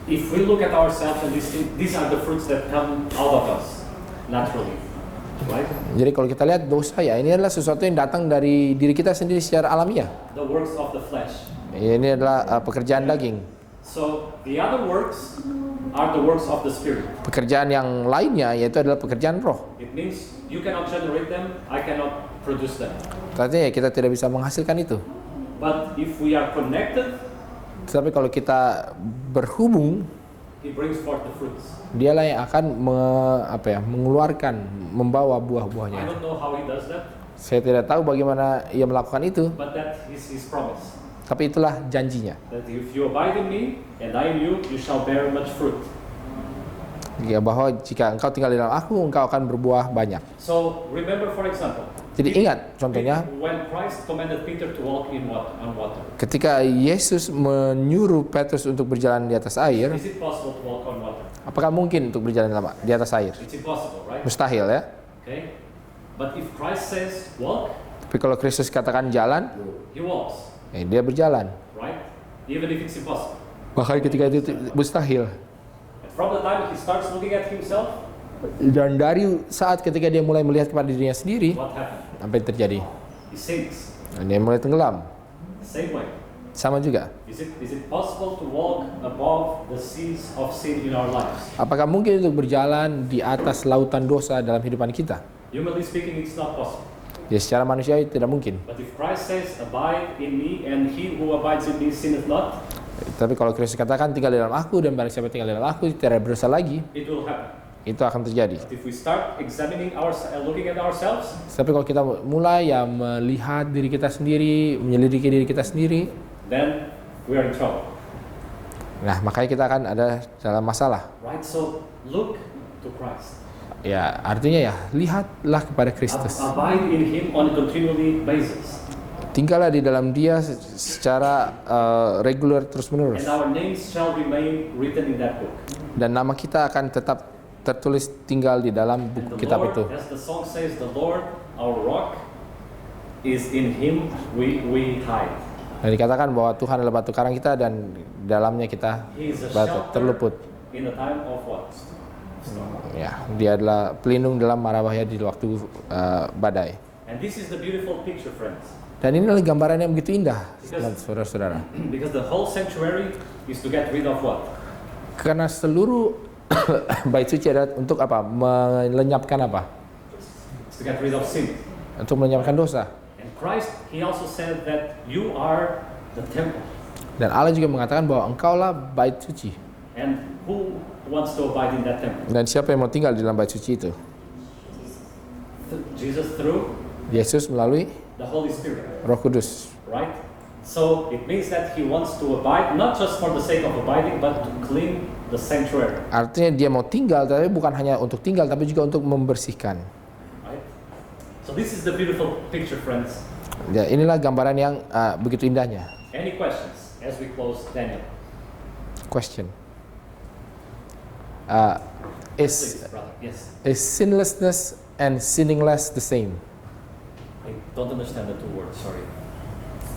if we look at ourselves and these are the fruits that come out of us naturally, right? Jadi kalau kita lihat dosa ya ini adalah sesuatu yang datang dari diri kita sendiri secara alamiah. The works of the flesh. Ini adalah pekerjaan daging. So the other works are the works of the Spirit. Pekerjaan yang lainnya yaitu adalah pekerjaan roh. It means you cannot generate them, I cannot produce them. Artinya ya kita tidak bisa menghasilkan itu. But if we are connected, Tetapi kalau kita berhubung, He brings forth the fruits. dialah yang akan mengeluarkan, membawa I buah-buahnya. don't know how He does that, Saya tidak tahu bagaimana ia melakukan itu, but that is His promise. tapi itulah janjinya. That if you abide in me and I in you, you shall bear much fruit. Ya, bahwa jika engkau tinggal di dalam aku, engkau akan berbuah banyak. So remember, for example, Jadi ingat, contohnya, when Christ commanded Peter to walk on water, ketika Yesus menyuruh Petrus untuk berjalan di atas air, is it possible to walk on water? apakah mungkin untuk berjalan di atas air? It's impossible, right? Mustahil ya. Okay. But if Christ says walk, Tapi kalau Kristus katakan jalan, He walks, dia berjalan. right? Even if it's impossible. Bahkan ketika itu mustahil. And from the time He starts looking at Himself, Dan dari saat ketika dia mulai melihat kepada dirinya sendiri, what happened? apa yang terjadi? He sinks. Dan dia mulai tenggelam. Same way. Sama juga. Is it possible to walk above the seas of sin in our lives? Apakah mungkin untuk berjalan di atas lautan dosa dalam kehidupan kita? Humanly speaking, it's not possible. Ya secara manusiawi tidak mungkin. But if Christ says, abide in me, and he who abides in me sinneth not, Tapi kalau Kristus katakan tinggal di dalam aku dan barang siapa tinggal di dalam aku tidak berdosa lagi, it will happen. itu akan terjadi. But if we start looking at ourselves, Tapi kalau kita mulai ya melihat diri kita sendiri, menyelidiki diri kita sendiri, then we are in trouble. nah makanya kita akan ada dalam masalah. Right? So look to Christ. Ya, artinya ya lihatlah kepada Kristus. Abide in Him on a continually basis. Tinggallah di dalam Dia secara regular terus-menerus. And our names shall remain written in that book. Dan nama kita akan tetap tertulis tinggal di dalam And buku the kitab Lord, itu. as the song says, the Lord, our rock, is in Him we hide. Dan dikatakan bahwa Tuhan adalah batu karang kita dan dalamnya kita He is a shelter terluput. in the time of what? Storm. Ya, Dia adalah pelindung dalam mara bahaya di waktu badai. And this is the beautiful picture, friends. Dan ini adalah gambaran yang begitu indah, Because- saudara-saudara. Because the whole sanctuary is to get rid of what? Karena seluruh bait suci adalah untuk apa? Melenyapkan apa? It's to get rid of sin. Untuk melenyapkan dosa. And Christ, He also said that you are the temple. Dan Allah juga mengatakan bahwa engkaulah bait suci. And who wants to abide in that temple? Dan siapa yang mau tinggal di dalam bait suci itu? Jesus through Yesus melalui the Holy Spirit, Roh Kudus. right? So it means that He wants to abide, not just for the sake of abiding, but to clean the sanctuary, Artinya Dia mau tinggal, tapi bukan hanya untuk tinggal, tapi juga untuk membersihkan. right? So this is the beautiful picture, friends. Ya, inilah gambaran yang begitu indahnya. Any questions as we close Daniel? Question. Please, Is brother. Yes. sinlessness and sinningless the same? I don't understand the two words. Sorry.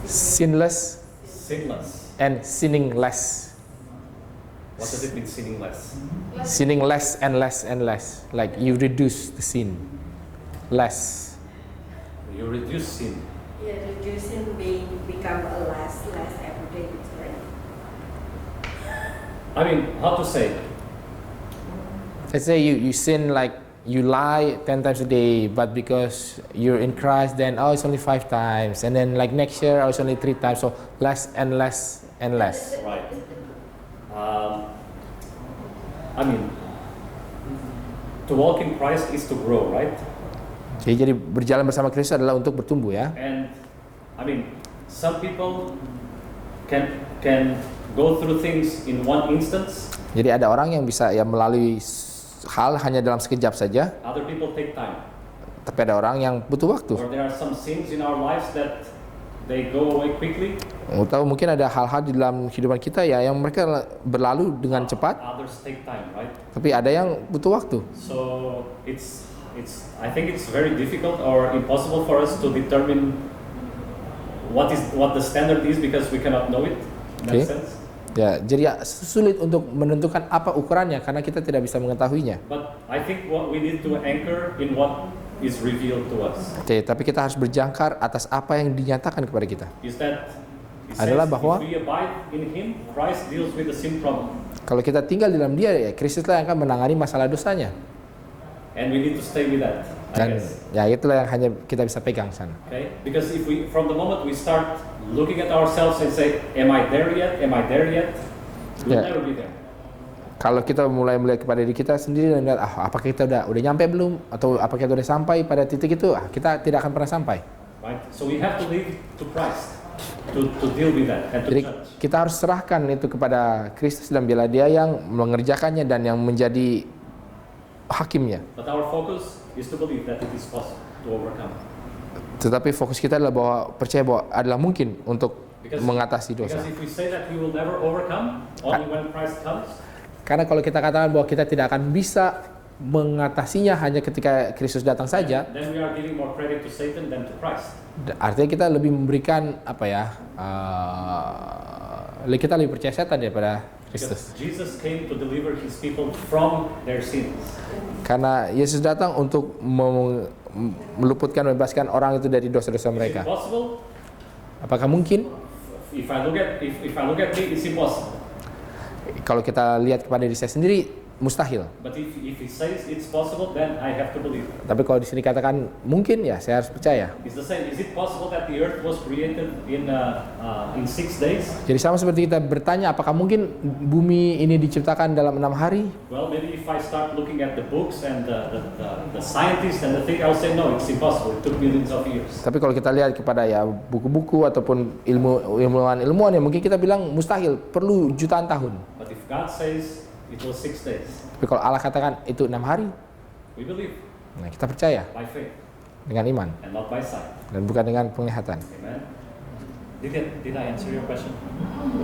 Sinless Sinless. and sinningless. What does it mean, sinning less? Sinning less and less and less. Like you reduce the sin. Less. You reduce sin. Yeah, reducing become a less every day. It's right. I mean, how to say? Let's say you sin, like you lie 10 times a day, but because you're in Christ, then it's only 5 times, and then like next year it's only 3 times, so less and less and less. Right. I mean, to walk in Christ is to grow, right? Jadi berjalan bersama Kristus adalah untuk bertumbuh ya. And I mean, some people can go through things in one instance. Jadi ada orang yang bisa ya melalui hal hanya dalam sekejap saja, Other people take time. tapi ada orang yang butuh waktu. Or there are some sins in our lives that they go away quickly. Atau mungkin ada hal-hal di dalam kehidupan kita ya yang mereka berlalu dengan cepat, Others take time, right? tapi ada yang butuh waktu. So I think it's very difficult or impossible for us to determine what the standard is because we cannot know it in Okay. that sense. Ya, jadi ya, sulit untuk menentukan apa ukurannya karena kita tidak bisa mengetahuinya. But I think what we need to anchor in what is revealed to us Oke, tapi kita harus berjangkar atas apa yang dinyatakan kepada kita. is that it Adalah says, bahwa- if we abide in Him, Christ deals with the sin problem, Kalau kita tinggal di dalam Dia, ya Kristuslah yang akan menangani masalah dosanya. and we need to stay with that. I Dan guess. ya itulah yang hanya kita bisa pegang sana. Okay? Because if we, from the moment we start looking at ourselves and say, "Am I there yet? Am I there yet?" We'll Yeah. never be there. Kalau kita mulai melihat kepada diri kita sendiri dan lihat, apakah kita udah nyampe belum, atau apakah kita udah sampai pada titik itu, kita tidak akan pernah sampai. Right? So we have to leave to Christ to deal with that and to Jadi judge. kita harus serahkan itu kepada Kristus dan biarlah Dia yang mengerjakannya dan yang menjadi hakimnya. But our focus is to believe that it is possible to overcome. Tetapi fokus kita adalah bahwa percaya bahwa adalah mungkin untuk mengatasi dosa. Because if we say that we will never overcome, only when Christ comes, Karena kalau kita katakan bahwa kita tidak akan bisa mengatasinya hanya ketika Kristus datang saja, then we are giving more credit to Satan than to Christ. artinya kita lebih memberikan kita lebih percaya setan daripada Kristus. Because Jesus came to deliver His people from their sins. Karena Yesus datang untuk meluputkan, membebaskan orang itu dari dosa-dosa Is it mereka. possible? Apakah mungkin? If I look at me, it's impossible. Kalau kita lihat kepada diri saya sendiri, mustahil. But if he says it's possible, then I have to believe. Tapi kalau di sini katakan mungkin, ya saya harus percaya. It's the same. Is it possible that the earth was created in 6 days? Jadi sama seperti kita bertanya, apakah mungkin bumi ini diciptakan dalam 6 hari? Well, maybe if I start looking at the books and the scientists and the thing, I'll say no, it's impossible. It took millions of years. Tapi kalau kita lihat kepada ya buku-buku ataupun ilmuwan ya mungkin kita bilang mustahil, perlu jutaan tahun. But if God says it was 6 days, Tapi kalau Allah katakan itu 6 hari, we believe nah kita percaya by faith dengan iman and not by sight. dan bukan dengan penglihatan. Amen. Did I answer your question?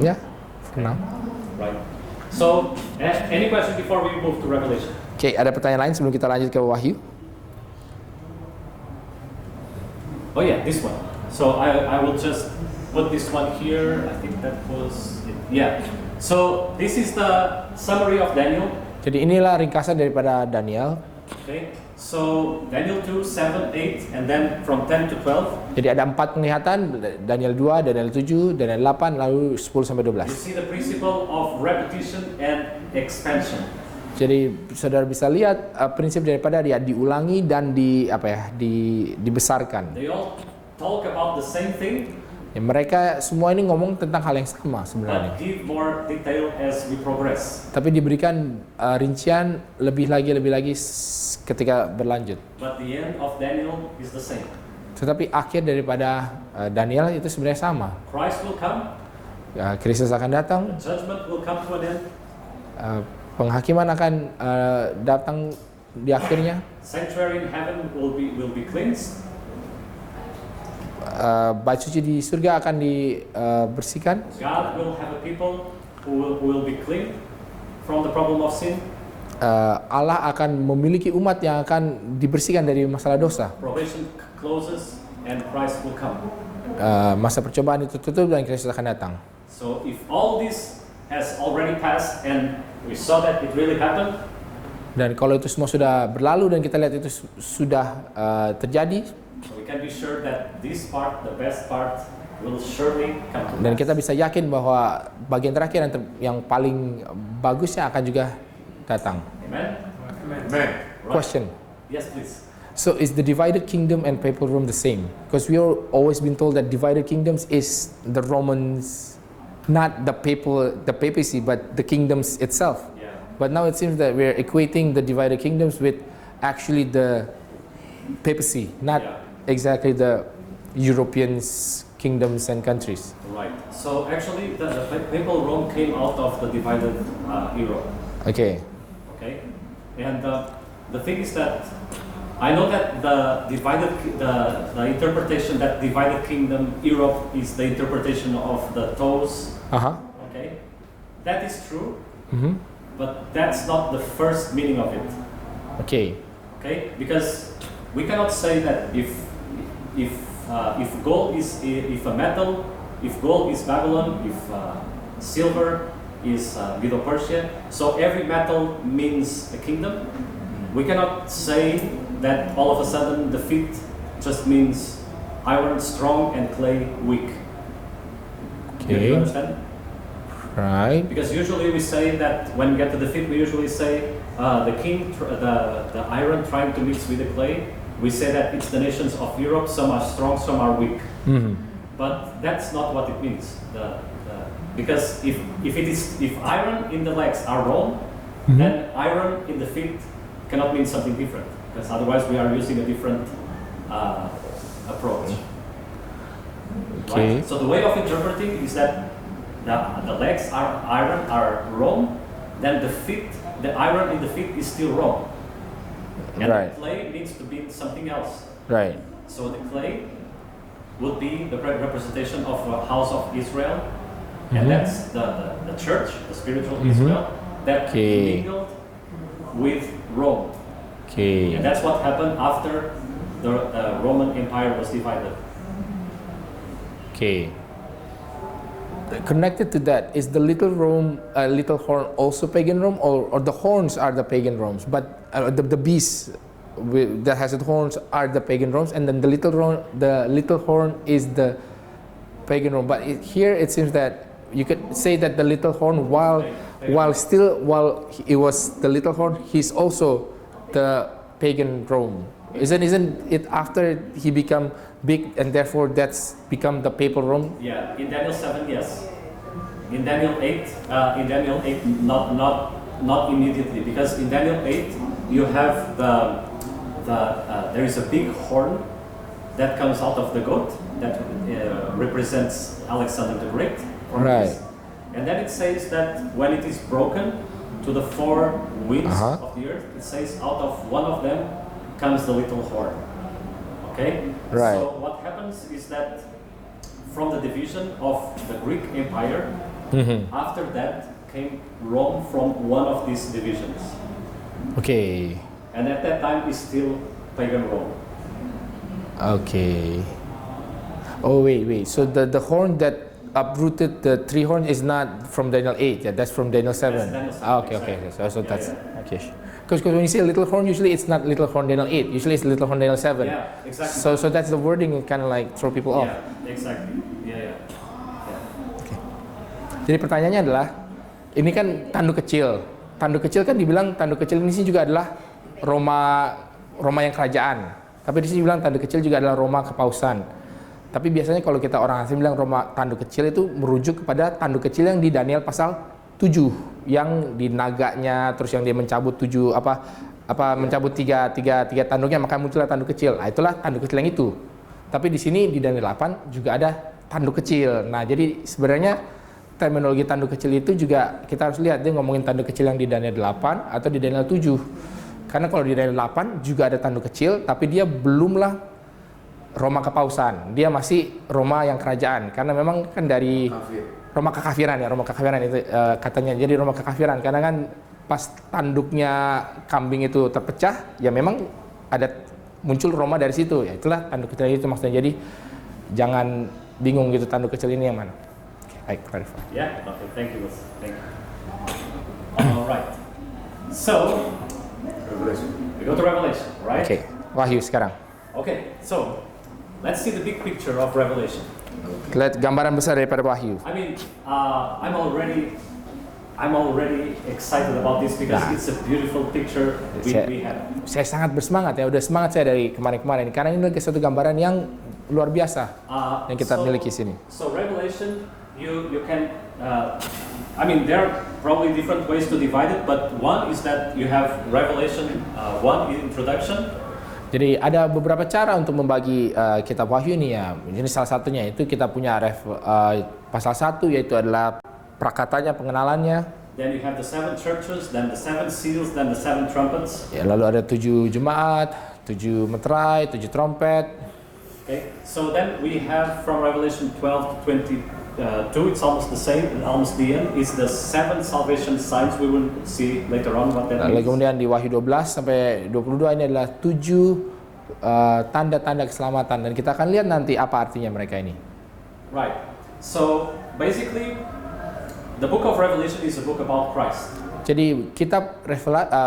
Ya, kenal. Right. So, any question before we move to Revelation? Oke, ada pertanyaan lain sebelum kita lanjut ke Wahyu? Oh yeah, this one. So I will just put this one here. I think that was it. Yeah. So this is the summary of Daniel. Jadi inilah ringkasan daripada Daniel. Okay. So Daniel 2, 7, 8, and then from 10 to 12. Jadi ada 4 penglihatan, Daniel 2, Daniel 7, Daniel 8, lalu 10 sampai You 12. see the principle of repetition and expansion. Jadi saudara bisa lihat prinsip daripada dia diulangi dan dibesarkan. They all talk about the same thing, Ya, mereka semua ini ngomong tentang hal yang sama sebenarnya. but give more detail as we progress. Tapi diberikan rincian lebih lagi ketika berlanjut. But the end of Daniel is the same. Tetapi akhir daripada Daniel itu sebenarnya sama. Christ will come, Kristus akan datang, judgment will come to an end, penghakiman akan datang di akhirnya. sanctuary in heaven will be cleansed. Bait suci di surga akan dibersihkan. God will have a people who will be clean from the problem of sin. Allah akan memiliki umat yang akan dibersihkan dari masalah dosa. Probation closes and Christ will come. Masa percobaan itu tutup dan Kristus akan datang. So if all this has already passed and we saw that it really happened, Dan kalau itu semua sudah berlalu dan kita lihat itu sudah terjadi, so we can be sure that this part, the best part, will surely come to dan pass. kita bisa yakin bahwa bagian terakhir yang paling bagusnya akan juga datang. Amen? Amen. Right. Question. Yes, please. So is the divided kingdom and papal Rome the same? Because we are always been told that divided kingdoms is the Romans, not the papacy, but the kingdoms itself. Yeah. But now it seems that we're equating the divided kingdoms with actually the papacy, not Yeah. exactly the European kingdoms and countries. Right. So actually, the papal Rome came out of the divided Europe. Okay. Okay, and the thing is that I know that the interpretation that divided kingdom Europe is the interpretation of the toes. Okay, that is true, Mm-hmm. but that's not the first meaning of it. Okay. Okay, because we cannot say that if gold is if a metal, if gold is Babylon, if silver is Medo-Persia, so every metal means a kingdom. We cannot say that all of a sudden the feet just means iron strong and clay weak. Do Okay. you understand? Right. Because usually we say that when we get to the feet, we usually say the iron trying to mix with the clay. We say that it's the nations of Europe. Some are strong, some are weak. Mm-hmm. But that's not what it means. Because if iron in the legs are Rome, Mhm. then iron in the feet cannot mean something different. Because otherwise we are using a different approach. Okay. Right? So the way of interpreting is that the legs are iron, are Rome, then the iron in the feet is still Rome. And Right. the clay needs to be something else. Right. So the clay would be the representation of the house of Israel, Mhm. and that's the church, the spiritual Mhm. Israel, that Okay. mingled with Rome. Okay. And that's what happened after the Roman Empire was divided. Okay. Connected to that, is the little Rome, little horn also pagan Rome, or the horns are the pagan Romes, but the beast that has the horns are the pagan Romes, and then the little horn is the pagan Rome. But here it seems that you could say that the little horn, while while it was the little horn, he's also the pagan Rome. Isn't it after he become big and therefore that's become the papal Rome? Yeah, in Daniel 7, yes. In Daniel 8, not immediately, because in Daniel 8 you have there is a big horn that comes out of the goat that represents Alexander the Great. Right. And then it says that when it is broken to the four winds of the earth, it says out of one of them comes the little horn. Okay? Right. So what happens is that from the division of the Greek Empire, after that came Rome from one of these divisions. Okay. And at that time is still pagan Rome. Okay. Oh wait. So the horn that uprooted the three horn is not from Daniel 8. Yeah, that's from Daniel 7. That's Daniel 7, Ah, okay. So Yeah, that's yeah. okay. Because when you say little horn, usually it's not little horn Daniel 8. Usually it's little horn Daniel 7. Yeah, exactly. So that's the wording kind of like throw people off. Yeah, exactly. Yeah. Jadi pertanyaannya adalah, ini kan tanduk kecil. Tanduk kecil kan dibilang tanduk kecil ini sih juga adalah Roma yang kerajaan. Tapi di sini bilang tanduk kecil juga adalah Roma kepausan. Tapi biasanya kalau kita orang asing bilang Roma tanduk kecil itu merujuk kepada tanduk kecil yang di Daniel pasal 7 yang di naganya, terus yang dia mencabut mencabut tiga tanduknya, maka muncullah tanduk kecil. Nah, itulah tanduk kecil yang itu. Tapi di sini di Daniel 8 juga ada tanduk kecil. Nah, jadi sebenarnya terminologi tanduk kecil itu juga kita harus lihat dia ngomongin tanduk kecil yang di Daniel 8 atau di Daniel 7. Karena kalau di Daniel 8 juga ada tanduk kecil, tapi dia belumlah Roma kepausan. Dia masih Roma yang kerajaan. Karena memang kan dari Roma kekafiran itu katanya. Jadi Roma kekafiran karena kan pas tanduknya kambing itu terpecah, ya memang ada muncul Roma dari situ. Ya itulah tanduk kecil itu maksudnya. Jadi jangan bingung gitu tanduk kecil ini yang mana. I clarify. Yeah. Okay. Thank you. All right. So we go to Revelation, right? Oke, Wahyu sekarang. Okay. So let's see the big picture of Revelation. Lihat gambaran besar daripada Wahyu. I mean, I'm already excited about this because Nah. it's a beautiful picture we have. Saya sangat bersemangat ya, udah semangat saya dari kemarin-kemarin karena ini lagi satu gambaran yang luar biasa yang kita miliki sini. So Revelation, you can, I mean, there are probably different ways to divide it, but one is that you have Revelation 1 introduction. Jadi ada beberapa cara untuk membagi kitab Wahyu ini ya. Ini salah satunya itu kita punya pasal 1 yaitu adalah prakatanya, pengenalannya. Then you have the 7 churches, then the 7 seals, then the 7 trumpets. Ya, lalu ada 7 jemaat, 7 meterai, 7 trompet. Okay, so then we have from Revelation 12 to 22, it's almost the same, almost the end, is the 7 salvation signs. We will see later on what that Lalu means. kemudian di Wahyu 12 sampai 22 ini adalah 7 tanda-tanda keselamatan dan kita akan lihat nanti apa artinya mereka ini. Right. So basically, the book of Revelation is a book about Christ. Jadi kitab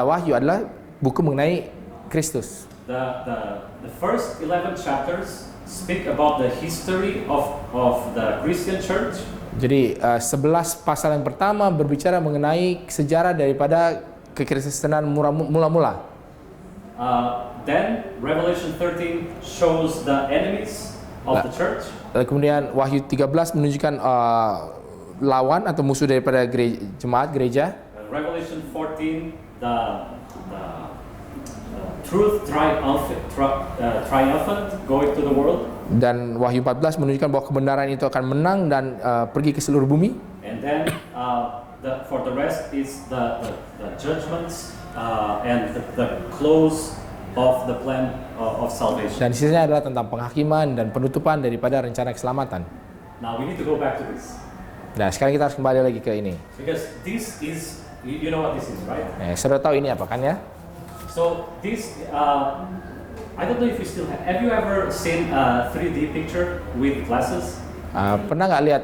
Wahyu adalah buku mengenai Kristus. The first 11 chapters speak about the history of the Christian church. Jadi 11 pasal yang pertama berbicara mengenai sejarah daripada kekristenan mula-mula. Then Revelation 13 shows the enemies of the church. Lalu kemudian Wahyu 13 menunjukkan lawan atau musuh daripada jemaat gereja. Revelation 14 the truth triumphant going to the world. Dan Wahyu 14 menunjukkan bahwa kebenaran itu akan menang dan pergi ke seluruh bumi. And then for the rest is the judgments and the close of the plan of salvation. Dan sisanya adalah tentang penghakiman dan penutupan daripada rencana keselamatan. Now we need to go back to this. Nah, sekarang kita harus kembali lagi ke ini. Because this is, you know what this is, right? Saudara tahu ini apa kan ya? So this, I don't know if you still have you ever seen a 3D picture with glasses? Pernah nggak lihat,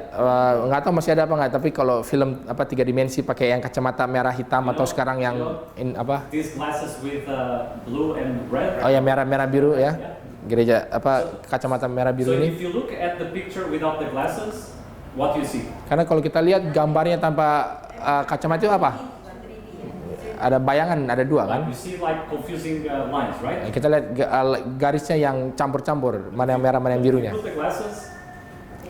nggak tahu masih ada apa nggak, tapi kalau film 3 dimensi pakai yang kacamata merah hitam atau sekarang yang These glasses with blue and red. Oh ya, merah biru ya. Yeah. Gereja kacamata merah biru So ini. if you look at the picture without the glasses, what you see? Karena kalau kita lihat gambarnya tanpa kacamata itu apa? Ada bayangan, ada dua kan? You see like confusing lines, right? Kita lihat garisnya yang campur-campur, mana yang merah, mana yang birunya. Put the glasses,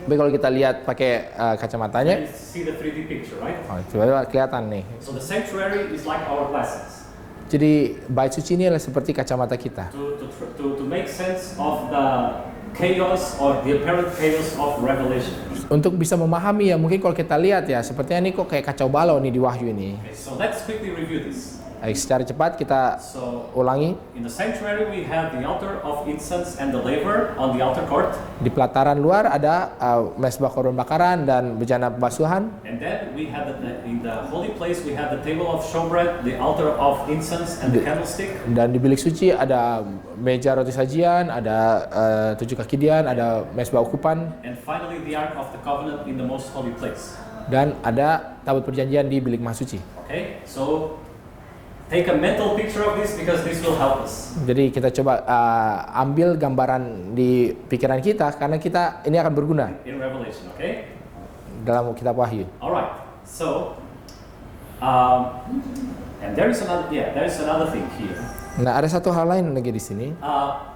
Tapi kalau kita lihat pakai kacamatanya, you see the 3D picture, right? coba kelihatan nih. So the sanctuary is like our glasses. Jadi bait suci ini adalah seperti kacamata kita. To make sense of the chaos or the apparent chaos of Revelation. Untuk bisa memahami ya, mungkin kalau kita lihat ya, sepertinya ini kok kayak kacau balau nih di Wahyu ini. Okay, so let's quickly review this. Baik, secara cepat kita So ulangi. in the sanctuary we have the altar of incense and the laver on the altar court, Di pelataran luar ada mesbah korban bakaran dan bejana basuhan. and then we have in the holy place we have the table of showbread, the altar of incense, and the candlestick. Dan di bilik suci ada meja roti sajian, ada 7 kaki dian, ada mesbah ukupan, And finally, the Ark of the Covenant in the most holy place. dan ada tabut perjanjian di bilik maha suci. Okay, so take a mental picture of this because this will help us. Jadi kita coba ambil gambaran di pikiran kita karena kita ini akan berguna In Revelation, okay? dalam kitab Wahyu. All right. So, and there is another thing here. Nah, ada satu hal lain lagi di sini.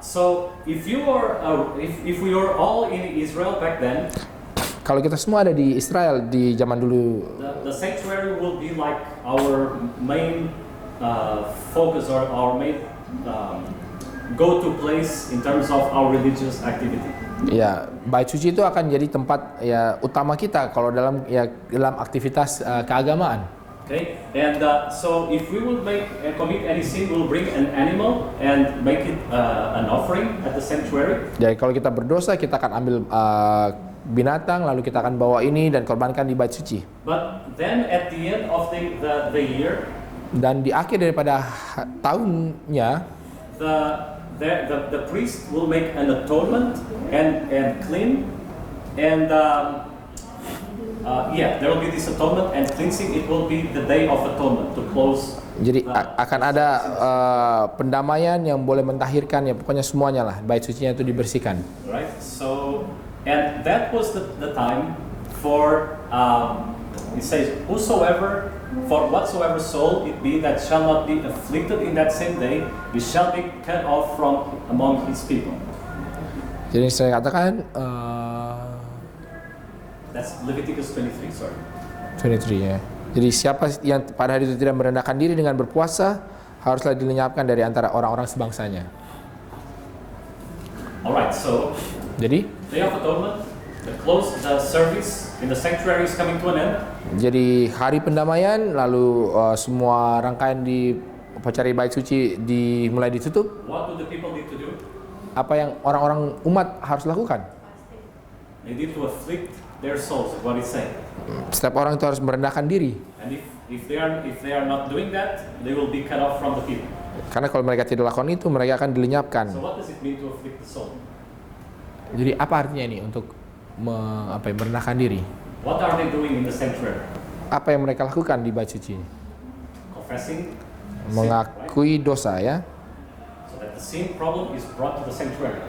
So, if we were all in Israel back then, Kalau kita semua ada di Israel di zaman dulu, the sanctuary will be like our main focus or our main go-to place in terms of our religious activity. ya bait suci itu akan jadi tempat ya utama kita kalau dalam aktivitas keagamaan. Okay, and so if we would commit any sin, we'll bring an animal and make it an offering at the sanctuary. Jadi kalau kita berdosa, kita akan ambil binatang, lalu kita akan bawa ini dan korbankan di bait suci. But then at the end of the year, Dan di akhir daripada tahunnya, the priest will make an atonement and clean, and there will be this atonement and cleansing. It will be the day of atonement to close. jadi akan ada pendamaian yang boleh mentahirkan ya, pokoknya semuanya lah, bait sucinya itu dibersihkan. Right. So, and that was the time for it says, whosoever, for whatsoever soul it be that shall not be afflicted in that same day, he shall be cut off from among his people. Jadi saya katakan That's Leviticus 23, sorry. 23 ya. Jadi siapa yang pada hari itu tidak merendahkan diri dengan berpuasa, haruslah dilenyapkan dari antara orang-orang sebangsanya. Alright, so Jadi Day of Atonement, the service in the sanctuary is coming to an end. Jadi hari pendamaian, lalu semua rangkaian di upacara bait suci mulai ditutup. What do the people need to do? Apa yang orang-orang umat harus lakukan? They need to afflict their souls, is what it's saying. Setiap orang itu harus merendahkan diri. And if they are not doing that, they will be cut off from the people. Karena kalau mereka tidak lakukan itu, mereka akan dilenyapkan. So what does it mean to afflict the soul? Jadi apa artinya ini untuk merendahkan diri? What are they doing in the sanctuary? Apa yang mereka lakukan di bait suci? Confessing sin, Mengakui dosa ya. right? So that the sin problem is brought to the sanctuary,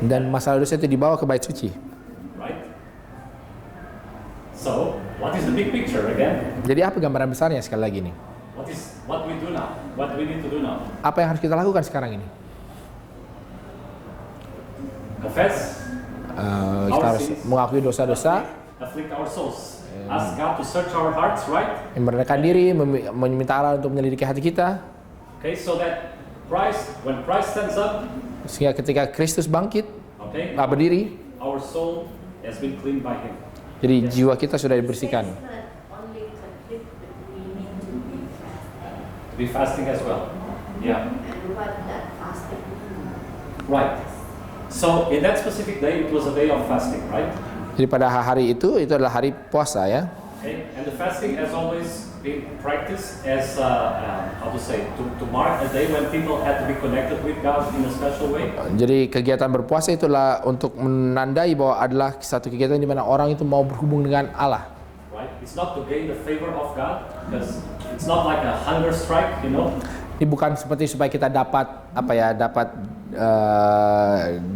Dan masalah dosa itu dibawa ke bait suci. right? So what is the big picture again? Jadi apa gambaran besarnya sekali lagi nih? What we do now? What we need to do now? Apa yang harus kita lakukan sekarang ini? Confess, Kita harus mengakui dosa-dosa, afflict our souls. Ask God to search our hearts, right? merendahkan diri, meminta Allah untuk menyelidiki hati kita, Okay, so that when Christ stands up, sehingga ketika Kristus bangkit, okay, berdiri, our soul has been cleaned by Him. jadi jiwa kita sudah dibersihkan. It's not only conflict, but we need to be fasting. To be fasting as well. Yeah. And what that fasting Right. So in that specific day, it was a day of fasting, right? Jadi pada hari itu adalah hari puasa ya. Okay. And the fasting has always been practiced as to mark a day when people had to be connected with God in a special way. Jadi kegiatan berpuasa itulah untuk menandai bahwa adalah satu kegiatan di mana orang itu mau berhubung dengan Allah. Right. It's not to gain the favor of God, because it's not like a hunger strike, you know. Ini bukan seperti supaya kita dapat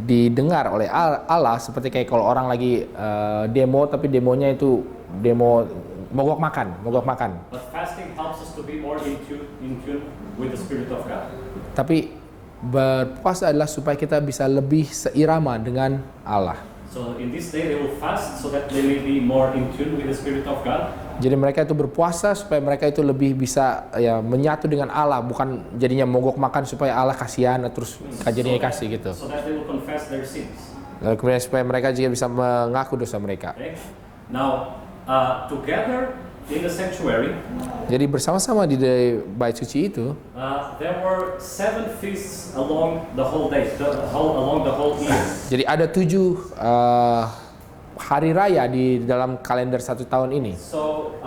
didengar oleh Allah, seperti kayak kalau orang lagi demo tapi demonya itu demo mogok makan. But fasting helps us to be more in tune with the Spirit of God. Tapi berpuasa adalah supaya kita bisa lebih seirama dengan Allah. So in this day they will fast so that they may be more in tune with the Spirit of God. Jadi mereka itu berpuasa supaya mereka itu lebih bisa ya menyatu dengan Allah, bukan jadinya mogok makan supaya Allah kasihan terus jadinya kasih gitu. So that they will confess their sins. Lalu kemudian supaya mereka juga bisa mengaku dosa mereka. Okay? Now, together in the sanctuary, Jadi bersama-sama di bait suci itu there were 7 feasts along the whole day, along the whole year. jadi ada 7 hari raya di dalam kalender 1 tahun ini. So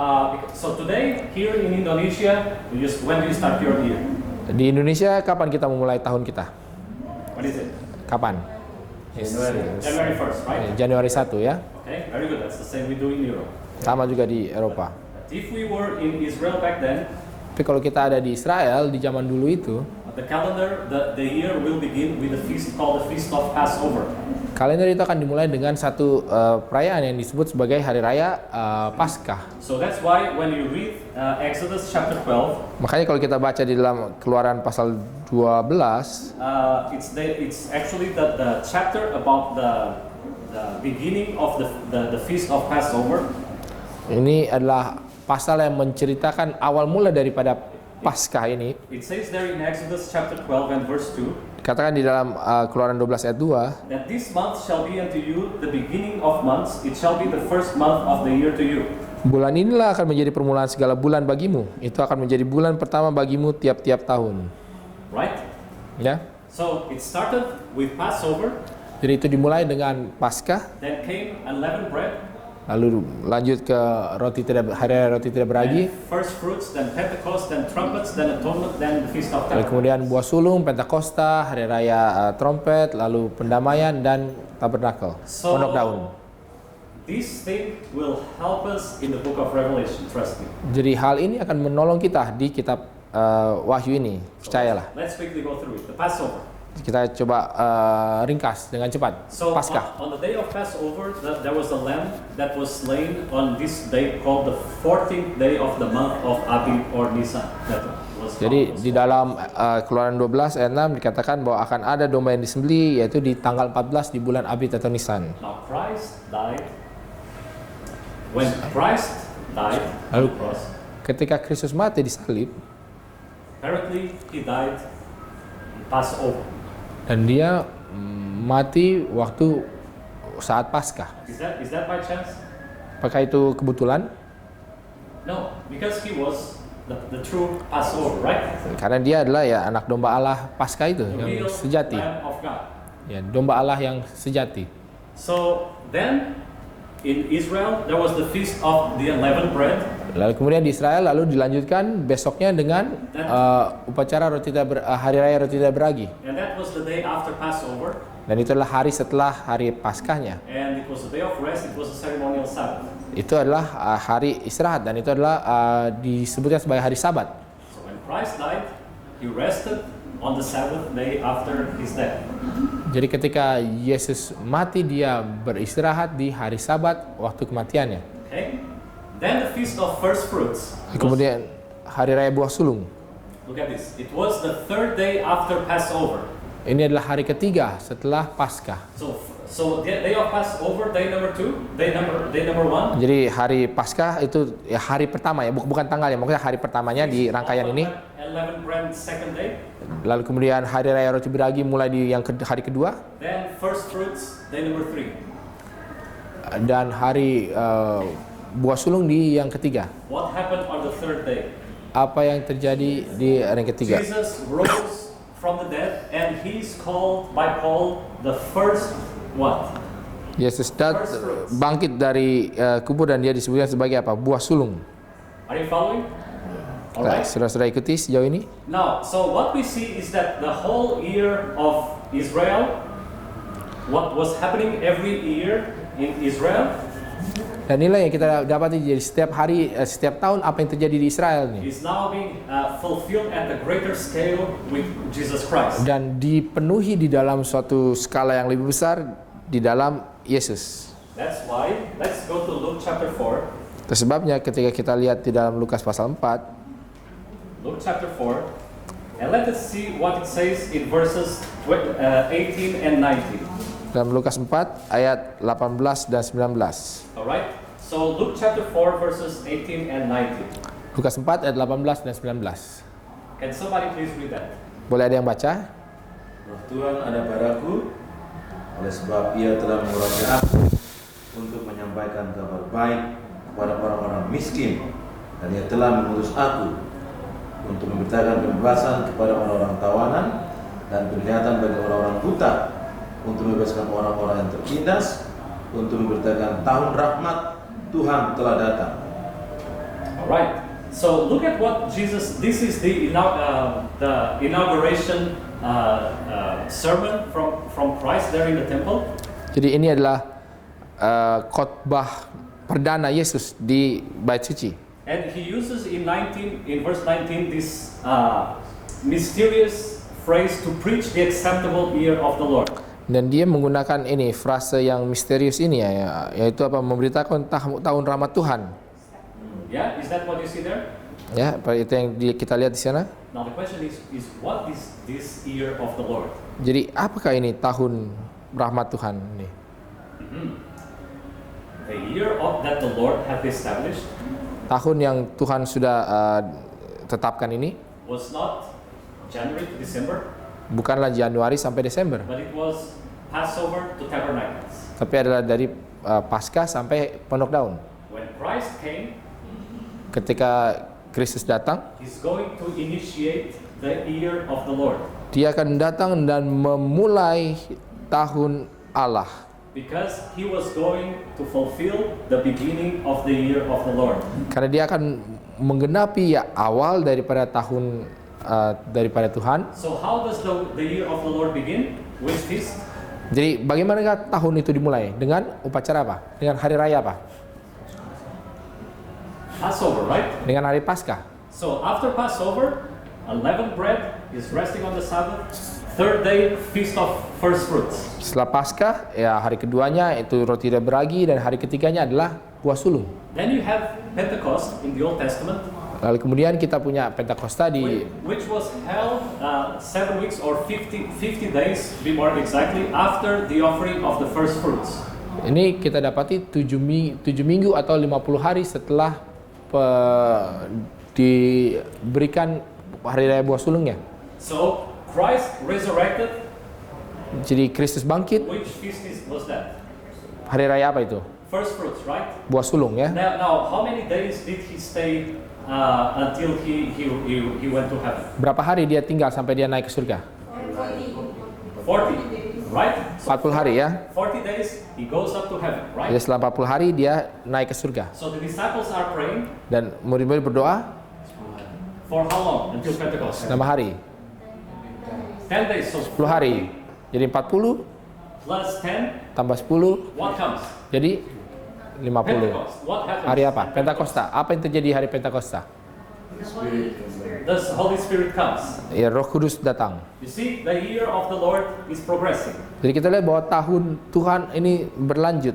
today here in Indonesia, when do you start your year? Di Indonesia kapan kita memulai tahun kita? What is it? Kapan? January 1st, right? Januari 1 ya. Okay, very good. That's the same we do in Europe. Sama juga di Eropa. If we were in Israel back then, Tapi kalau kita ada di Israel di zaman dulu itu, the calendar, the year will begin with a feast called the Feast of Passover. kalender itu akan dimulai dengan satu perayaan yang disebut sebagai Hari Raya Paskah. So that's why when you read Exodus chapter 12, Makanya kalau kita baca di dalam Keluaran pasal 12, it's actually the chapter about the beginning of the Feast of Passover. ini adalah pasal yang menceritakan awal mula daripada Paskah ini. It says there in Exodus chapter 12 and verse 2, Dikatakan di dalam Keluaran 12 ayat 2, that this month shall be unto you the beginning of months, it shall be the first month of the year to you. bulan inilah akan menjadi permulaan segala bulan bagimu. Itu akan menjadi bulan pertama bagimu tiap-tiap tahun. Right? Ya. So it started with Passover, Jadi itu dimulai dengan Paskah, then came unleavened bread, lalu lanjut ke hari raya roti tidak beragi, then first fruits, then Pentecost, then trumpets, then atonement, then the Feast of lalu Tabernacles. kemudian buah sulung, Pentakosta, hari raya trompet, lalu pendamaian dan tabernakel, pondok daun. This thing will help us in the book of Revelation, trust me. Jadi hal ini akan menolong kita di kitab Wahyu ini, percayalah. Let's quickly go through it. The Passover. Kita coba ringkas dengan cepat. So Paskah. on the day of Passover, there was a lamb that was slain on this day called the 14th day of the month of Abib or Nisan. That was Jadi di dalam Keluaran 12 ayat 6 dikatakan bahwa akan ada domba yang disembelih yaitu di tanggal 14 di bulan Abib atau Nisan. Now Christ died. When Christ died on the cross, Ketika Kristus mati disalib apparently he died on Passover. dan dia mati waktu saat Paskah. Is that by chance? Apakah itu kebetulan? No, because he was the true Passover, right? Karena dia adalah ya anak domba Allah Paskah itu The yang real sejati. Lamb of God. Ya, domba Allah yang sejati. So then in Israel there was the feast of the unleavened bread. Lalu kemudian di Israel lalu dilanjutkan besoknya dengan upacara hari raya roti tidak beragi. And that was the day after Passover. Dan itu adalah hari setelah hari Paskahnya. And it was a day of rest, it was a ceremonial Sabbath. Itu adalah hari istirahat dan itu adalah disebutnya sebagai hari Sabat. So when Christ died, he rested on the Sabbath day after his death. Jadi ketika Yesus mati dia beristirahat di hari Sabat waktu kematiannya. Okay? Then the feast of first fruits. Kemudian hari raya buah sulung. Look at this. It was the third day after Passover. Ini adalah hari ketiga setelah Paskah. So the day of Passover, day number 2, day number 1. Jadi hari Paskah itu ya hari pertama ya, bukan tanggalnya, maksudnya hari pertamanya di rangkaian ini. Unleavened bread, second day. Lalu kemudian hari raya roti beragi mulai di hari kedua. Then first fruits, day number 3. Dan hari buah sulung di yang ketiga. What happened on the third day? Apa yang terjadi di hari ketiga? Jesus rose from the dead, and he's called by Paul the first what? Yesus bangkit dari kubur dan dia disebutkan sebagai apa? Buah sulung. Are you following? Alright. Saudara-saudara ikuti sejauh ini. Now, so what we see is that the whole year of Israel, what was happening every year in Israel, Dan inilah yang kita dapati jadi setiap hari, setiap tahun apa yang terjadi di Israel nih. is now being fulfilled at a greater scale with Jesus Christ. Dan dipenuhi di dalam suatu skala yang lebih besar di dalam Yesus. That's why, let's go to Luke chapter 4. Itu sebabnya ketika kita lihat di dalam Lukas pasal 4, Luke chapter 4, and let us see what it says in verses 18 and 19. dalam Lukas 4 ayat 18 dan 19. Alright? So Luke chapter 4 verses 18 and 19. Lukas 4 ayat 18 dan 19. Can somebody please read that? Boleh ada yang baca? Roh Tuhan ada padaku, oleh sebab Ia telah mengurapi aku untuk menyampaikan kabar baik kepada orang-orang miskin, dan Ia telah mengutus aku untuk memberitakan kebebasan kepada orang-orang tawanan dan penglihatan bagi orang-orang buta, untuk membebaskan orang-orang yang tertindas, untuk memberitakan tahun rahmat Tuhan telah datang. Alright. So look at what Jesus. This is the inauguration sermon from Christ there in the temple. Jadi ini adalah khotbah perdana Yesus di Bait Suci. And he uses in verse 19 this mysterious phrase to preach the acceptable year of the Lord. Dan dia menggunakan ini frase yang misterius ini ya, yaitu apa, memberitakan tahun rahmat Tuhan. Yeah, is that what you see there? Ya, itu yang kita lihat di sana. Now the question is what is this year of the Lord? Jadi apakah ini tahun rahmat Tuhan ini? The year that the Lord hath established Tahun yang Tuhan sudah tetapkan ini was not January to December, bukanlah Januari sampai Desember, but it was Passover to Tabernacles. tapi adalah dari Paskah sampai Pondok Daun. When Christ came, Ketika Kristus datang, he's going to initiate the year of the Lord. dia akan datang dan memulai tahun Allah. Because he was going to fulfill the beginning of the year of the Lord. Karena dia akan menggenapi ya awal daripada tahun daripada Tuhan. So how does the year of the Lord begin? With feast? Jadi bagaimanakah tahun itu dimulai? Dengan upacara apa? Dengan hari raya apa? Passover, right? Dengan hari Paskah. So after Passover, unleavened bread is resting on the Sabbath. Third day, feast of first fruits. Setelah Paskah, ya hari keduanya itu roti tidak beragi, dan hari ketiganya adalah buah sulung. Then you have Pentecost in the Old Testament, Lalu kemudian kita punya Pentakosta di which was held 7 weeks or 50 days, be more exactly, after the offering of the first fruits. ini kita dapati 7 minggu atau 50 hari setelah diberikan hari raya buah sulungnya. So Christ resurrected. Jadi Kristus bangkit, Which feast was that? hari raya apa itu? First fruits, right? Buah sulung ya. Now, how many days did he stay until he went to heaven? Berapa hari dia tinggal sampai dia naik ke surga? 40, right? 40 hari ya. 40 days he goes up to heaven, Jadi right? setelah 40 hari dia naik ke surga. So the disciples are praying Dan murid-murid berdoa for how long? Until Pentecost. 6 hari, 10 days. So 10 hari. Jadi 40 plus 10, tambah 10 what comes? jadi 50. Pentecost. What happens? Hari apa? Pentakosta. Apa yang terjadi hari Pentakosta? The Holy Spirit comes. Ya, Roh Kudus datang. You see, the year of the Lord is progressing. Jadi kita lihat bahwa tahun Tuhan ini berlanjut,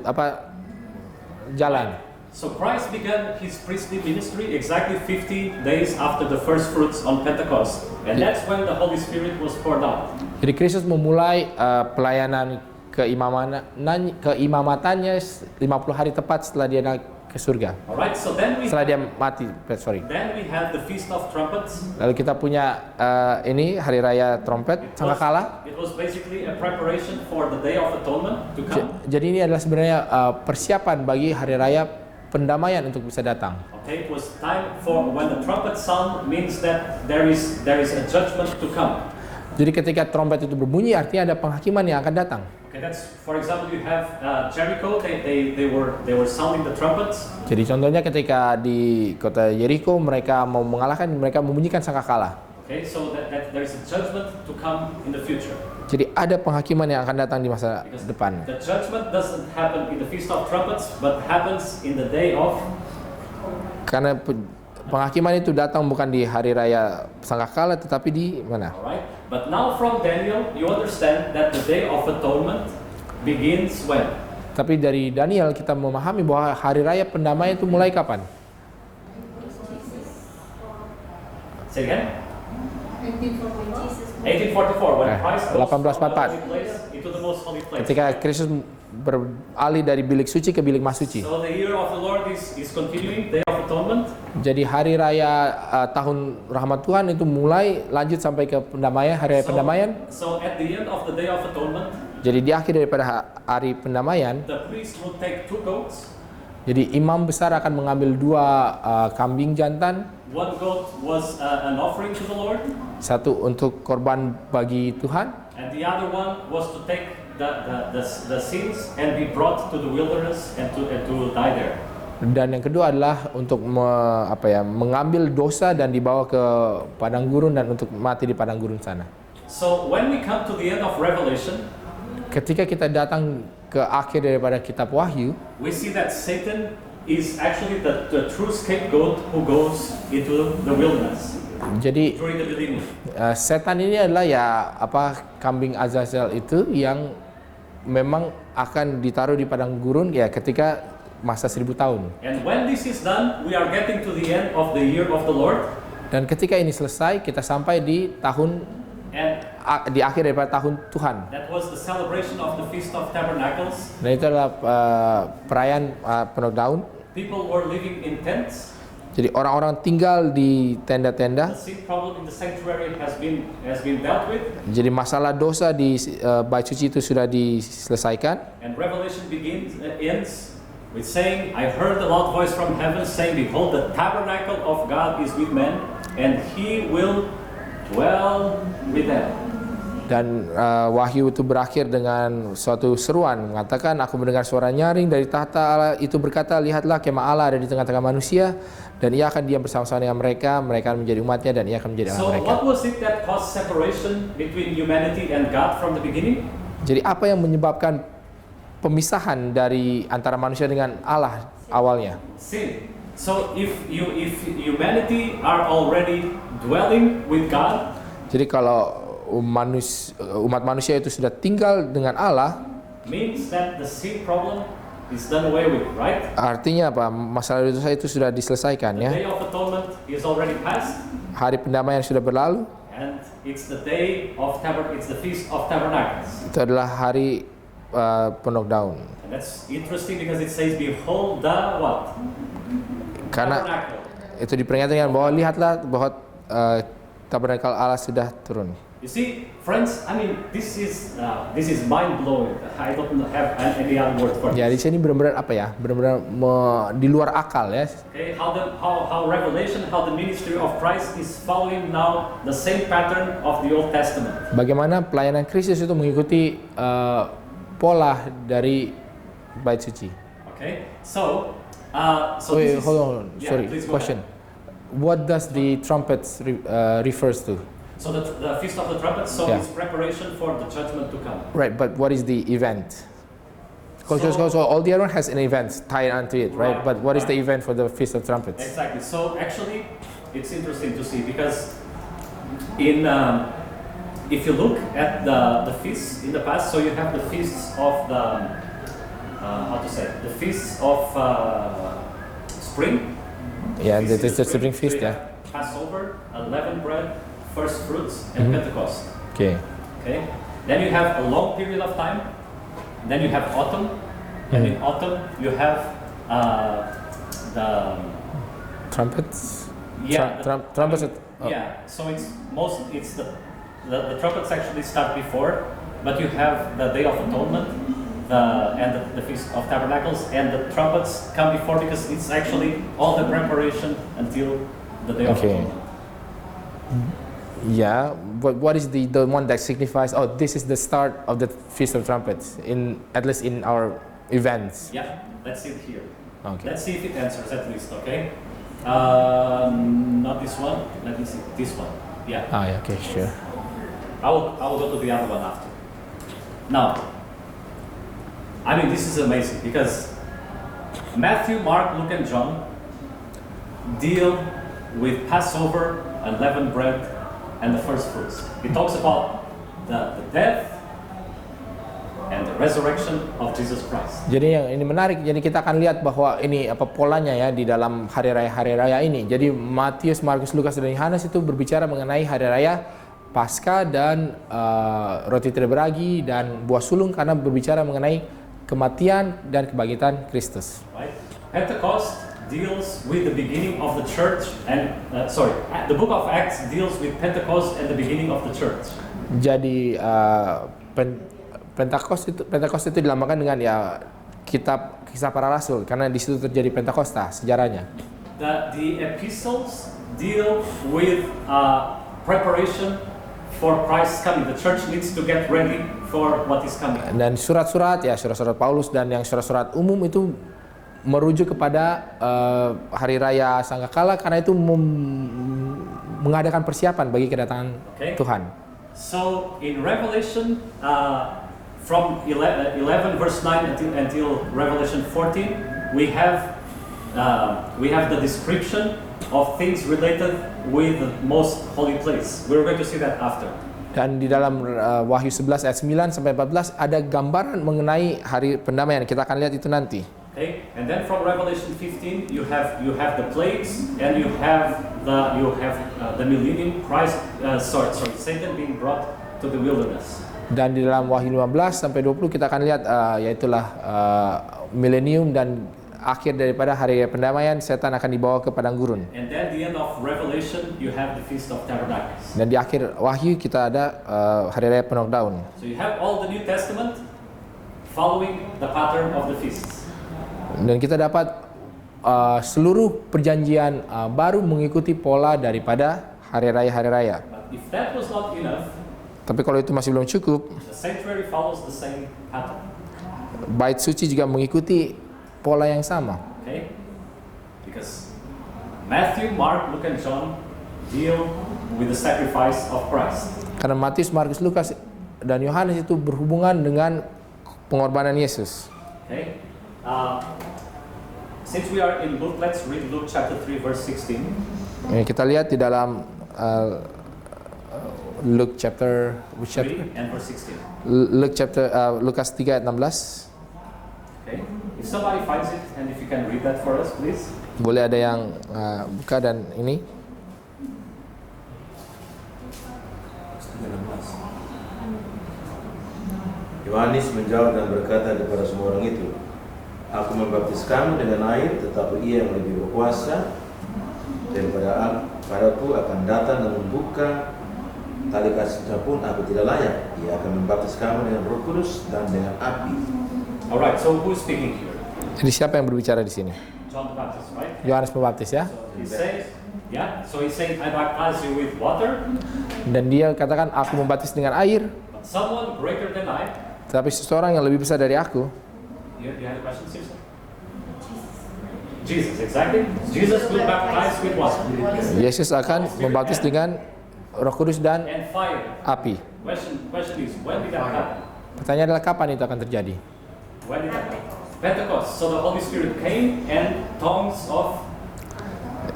jalan. So Christ began his priestly ministry exactly 50 days after the first fruits on Pentecost. And that's when the Holy Spirit was poured out. Jadi Kristus memulai pelayanan keimamatannya 50 hari tepat setelah dia naik ke surga. Alright, so then Setelah dia mati, then we have the Feast of Trumpets. Lalu kita punya ini hari raya trompet sangkakala. It was basically a preparation for the Day of Atonement to come. Jadi ini adalah sebenarnya persiapan bagi hari raya pendamaian untuk bisa datang. Okay, it was time for when the trumpet sound means that there is a judgment to come. Jadi ketika trompet itu berbunyi artinya ada penghakiman yang akan datang. Okay, that's, for example, you have Jericho. They were sounding the trumpets. Jadi contohnya ketika di kota Jericho mereka mau mengalahkan, mereka membunyikan sangkakala. Okay, so that there is a judgment to come in the future. Jadi ada penghakiman yang akan datang di masa Because depan. the judgment doesn't happen in the Feast of Trumpets, but happens in the day of. Karena penghakiman itu datang bukan di hari raya sangkakala tetapi di mana? Alright, but now from Daniel, you understand that the Day of Atonement begins when? Tapi dari Daniel kita memahami bahwa hari raya pendamaian itu mulai kapan? Say again? 1844. 1844, when Christ goes from the 1844. holy place into the most holy place. Ketika Kristus beralih dari bilik suci ke bilik maha suci. So the year of the Lord is continuing, Day of Atonement. Jadi hari raya tahun rahmat Tuhan itu mulai lanjut sampai ke pendamaian, hari raya pendamaian. So at the end of the Day of Atonement, Jadi di akhir daripada hari pendamaian, the priest will take 2 goats. jadi imam besar akan mengambil 2 kambing jantan, One goat was an offering to the Lord, satu untuk korban bagi Tuhan, and the other one was to take the sins and be brought to the wilderness and to die there. dan yang kedua adalah untuk mengambil dosa dan dibawa ke padang gurun dan untuk mati di padang gurun sana. So when we come to the end of Revelation, Ketika kita datang ke akhir daripada kitab Wahyu, we see that Satan is actually the true scapegoat who goes into the wilderness jadi during the beginning. setan ini adalah kambing Azazel itu yang memang akan ditaruh di padang gurun ya ketika masa 1000 tahun. And when this is done, we are getting to the end of the year of the Lord. Dan ketika ini selesai, kita sampai di tahun And di akhir daripada tahun Tuhan. that was the celebration of the Feast of Tabernacles. Dan itu adalah perayaan penuh daun. People were living in tents. Jadi orang-orang tinggal di The tenda-tenda. sin problem in the sanctuary has been dealt with. Jadi masalah dosa di bait suci itu sudah diselesaikan. And Revelation ends with saying, I heard a loud voice from heaven saying, behold, the tabernacle of God is with men, and he will dwell with them. Dan Wahyu itu berakhir dengan suatu seruan mengatakan, aku mendengar suara nyaring dari tahta Allah itu berkata, lihatlah kemah Allah ada di tengah-tengah manusia dan ia akan diam bersama-sama dengan mereka, mereka akan menjadi umatnya dan ia akan menjadi anak So mereka. what was it that caused separation between humanity and God from the beginning? Jadi apa yang menyebabkan pemisahan dari antara manusia dengan Allah awalnya? Sin. So if humanity are already dwelling with God, Jadi kalau umat manusia itu sudah tinggal dengan Allah, means that the sin problem is done away with, right? artinya apa? Masalah dosa itu sudah diselesaikan The ya. Day of Atonement is already passed, Hari pendamaian sudah berlalu. and it's the Feast of Tabernacles. Itu adalah hari penuh daun. And that's interesting because it says, behold the what? Karena Tabernacle. itu diperingatkan bahwa lihatlah bahwa tabernakel Allah sudah turun. You see, friends, I mean, this is mind blowing. I don't have any other word for Ya di this. sini benar-benar apa ya? Benar-benar di luar akal ya. Okay, how Revelation, how the ministry of Christ is following now the same pattern of the Old Testament. Bagaimana pelayanan Kristus itu mengikuti pola dari bait suci. Okay, so Wait, this is, hold on. yeah, Sorry, please go question. ahead. What does the trumpets refers to? So the Feast of the Trumpets, so Yeah. it's preparation for the judgment to come. Right, but what is the event? Because So- all the other one has an event tied onto it, right? Right, But what is the right. event for the Feast of Trumpets? Exactly. So actually, it's interesting to see because if you look at the feasts in the past, so you have the feasts of the feasts of spring. Yeah, Feast in this is the spring So feast, you yeah. have Passover, unleavened bread, first fruits, and Pentecost. Okay. Okay. Then you have a long period of time. Then you have autumn, and in autumn you have the Trumpets? yeah Trumpets. yeah. So it's the trumpets actually start before, but you have the Day of Atonement, and the Feast of Tabernacles, and the trumpets come before because it's actually all the preparation until the Day of Okay. Atonement. Yeah, but what is the one that signifies? Oh, this is the start of the Feast of Trumpets. At least in our events. Yeah, let's see it here. Okay. Let's see if it answers at least. Okay. Not this one. Let me see this one. Yeah. Ah, yeah. Okay, sure. I will go to the other one after. Now, I mean, this is amazing because Matthew, Mark, Luke, and John deal with Passover, unleavened bread, and the first fruits. It talks about the death and the resurrection of Jesus Christ. Jadi yang ini menarik. Jadi kita akan lihat bahwa ini apa polanya ya di dalam hari raya ini. Jadi Matius, Markus, Lukas dan Yohanes itu berbicara mengenai hari raya Paskah dan roti tidak beragi dan buah sulung karena berbicara mengenai kematian dan kebangkitan Kristus. Right? Pentecost deals with the beginning of the church and the book of Acts deals with Pentecost and the beginning of the church. Jadi Pentakosta itu dilambangkan dengan ya kitab Kisah Para Rasul karena di situ terjadi Pentakosta sejarahnya. The epistles deal with preparation for Christ's coming. The church needs to get ready for what is coming. Dan surat-surat Paulus dan yang surat-surat umum itu merujuk kepada hari raya Sangkakala karena itu mengadakan persiapan bagi kedatangan Tuhan. So in Revelation from 11 verse 9 until Revelation 14 we have the description of things related with the most holy place. We're going to see that after. Dan di dalam Wahyu 11 ayat 9 sampai 14 ada gambaran mengenai hari pendamaian. Kita akan lihat itu nanti. Okay, and then from Revelation 15 you have the plagues and you have the millennium Christ Satan being brought to the wilderness. Dan di dalam Wahyu 15 sampai 20 kita akan lihat yaitulah milenium dan akhir daripada hari pendamaian setan akan dibawa ke padang gurun. And then the end of Revelation you have the Feast of Tabernacles. Dan di akhir Wahyu kita ada hari raya Penuh Daun. So you have all the New Testament following the pattern of the feasts. Dan kita dapat seluruh perjanjian baru mengikuti pola daripada hari raya. But if that was not enough, tapi kalau itu masih belum cukup, the sanctuary follows the same pattern. Bait suci juga mengikuti pola yang sama. Okay? Because Matthew, Mark, Luke, and John deal with the sacrifice of Christ. Karena Matius, Markus, Lukas, dan Yohanes itu berhubungan dengan pengorbanan Yesus. Okay? Since we are in Luke, let's read Luke chapter 3 verse 16. Kita lihat di dalam Luke chapter 3 and verse 16. Lukas 3 ayat 16. Okay. If somebody finds it and if you can read that for us, please. Boleh ada yang buka dan ini. Yohanes menjawab dan berkata kepada semua orang itu, Aku membaptis kamu dengan air, tetapi ia yang lebih berkuasa daripada padaku akan datang dan membuka tali kasutnya pun aku tidak layak. Ia akan membaptis kamu dengan Roh Kudus dan dengan api. Alright, so who is speaking here? Jadi siapa yang berbicara di sini? John the Baptist, right? Yohanes Pembaptis ya. So he says, so he's saying, I baptize you with water. Dan dia katakan, aku membaptis dengan air. But someone greater than I. Tetapi seseorang yang lebih besar dari aku. You had a question, Susan? Jesus, exactly. Jesus will baptize with what? Yesus akan membaptis dengan Roh Kudus dan And fire. api. Question is, when did that happen? Pertanyaan adalah kapan itu akan terjadi? When did that happen? Pentecost. So the Holy Spirit came and tongues of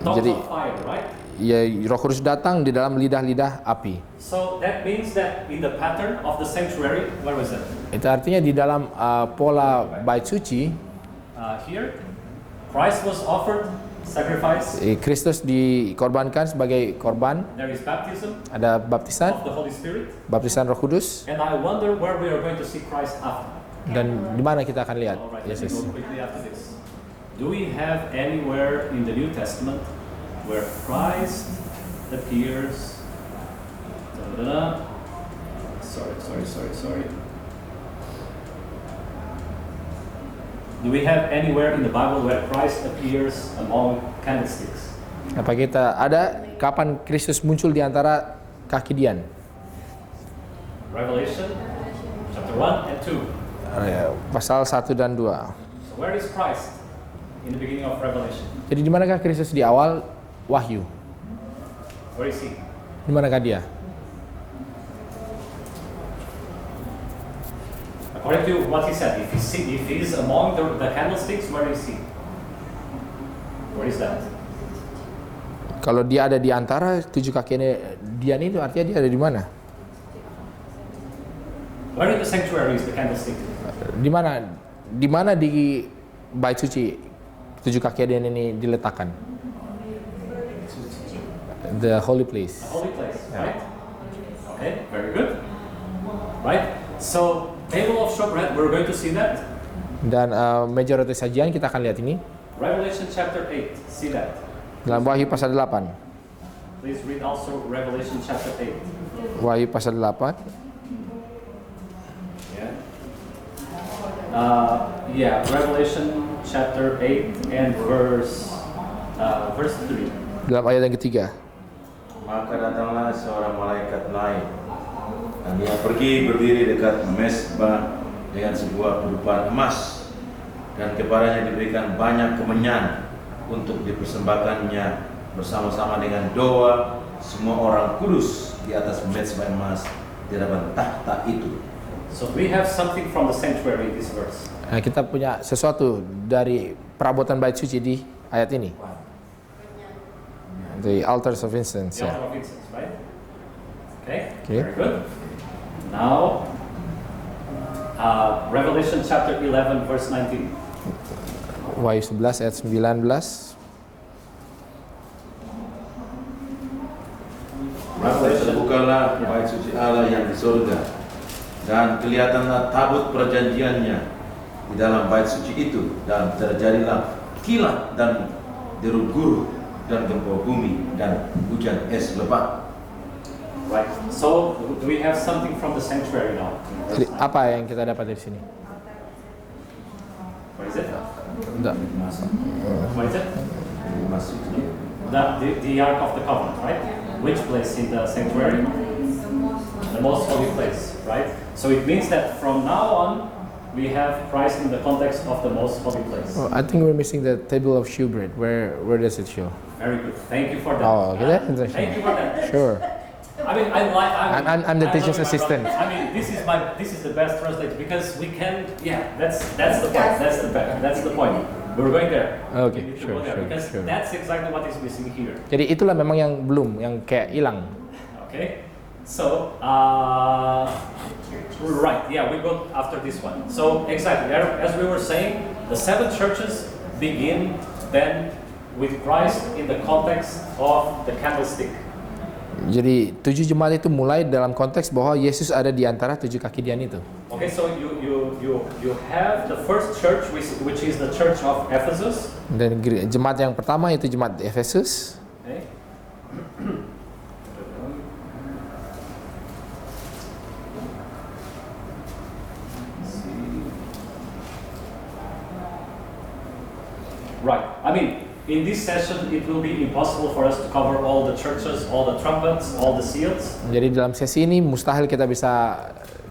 fire, right? Ya, Roh Kudus datang di dalam lidah-lidah api. So that means that in the pattern of the sanctuary, where was it? Itu artinya di dalam pola bait suci, Here, Christ was offered sacrifice. Kristus dikorbankan sebagai korban. There is baptism Ada baptisan, of the Holy Spirit. baptisan Roh Kudus. And I wonder where we are going to see Christ after. Dan di mana kita akan lihat All right, let me Yesus? go quickly after this. Do we have anywhere in the New Testament where Christ appears? Sorry. Do we have anywhere in the Bible where Christ appears among candlesticks? Apa kita ada kapan Kristus muncul di antara kaki dian? Revelation chapter 1 and 2. Pasal 1 dan 2. So where is Christ in the beginning of Revelation? Jadi di manakah Kristus di awal Wahyu? Where is he? Di manakah dia? According to what he said, if he is among the candlesticks, where is he? Where is that? Kalau dia ada di antara 7 kaki dian itu artinya dia ada di mana? Where in the sanctuary is the candlestick? Di mana di bait suci 7 kaki adian ini diletakkan? The holy place. The holy place, right? Okay, very good. Right? So, table of showbread, we're going to see that. Dan meja roti sajian kita akan lihat ini Revelation chapter 8, see that. dalam Wahyu pasal 8. Please read also Revelation chapter 8. Wahyu pasal 8. Yeah, Revelation chapter 8 and verse 3. Dalam ayat yang ketiga. Maka datanglah seorang malaikat lain dan dia pergi berdiri dekat mezbah dengan sebuah kudupan emas dan kepadanya diberikan banyak kemenyan untuk dipersembahkannya bersama-sama dengan doa semua orang kudus di atas mezbah emas di hadapan tahta itu. So we have something from the sanctuary in this verse. Nah, kita punya sesuatu dari perabotan bait suci di ayat ini. The altars of incense. The Ya. altar of incense, right? Okay, Okay. very good. Now, Revelation chapter 11 verse 19. Wahyu 11 ayat 19. Maka terbukalah bait suci Allah yang di surga dan kelihatanlah tabut perjanjiannya di dalam bait suci itu dan terjadilah kilat dan deru guru dan gempa bumi dan hujan es lebat. Right. So we have something from the sanctuary now. Jadi apa yang kita dapat dari sini? What is it? Enggak. What is it? Masuk The Ark of the Covenant, right? Which place in the sanctuary? The most holy place, right? So it means that from now on, we have Christ in the context of the most holy place. Oh, I think we're missing the table of shewbread. Where does it show? Very good. Thank you for that. Oh, okay, that's interesting. Thank you for that. Sure. I mean, I'm the teacher's assistant. I mean, this is the best translation because we can. Yeah, that's the point. That's the point. We're going there. Okay, We need to sure, go there sure, because sure. that's exactly what is missing here. Jadi itulah memang yang belum, yang kayak hilang. Okay, so right, yeah, we go after this one. So exactly, as we were saying, the 7 churches begin then with Christ in the context of the candlestick. Jadi 7 jemaat itu mulai dalam konteks bahwa Yesus ada di antara 7 kaki dian itu. Okay, so you have the first church which is the church of Ephesus. Dan jemaat yang pertama itu jemaat Efesus. Okay. Right. I mean, in this session, it will be impossible for us to cover all the churches, all the trumpets, all the seals. Jadi dalam sesi ini mustahil kita bisa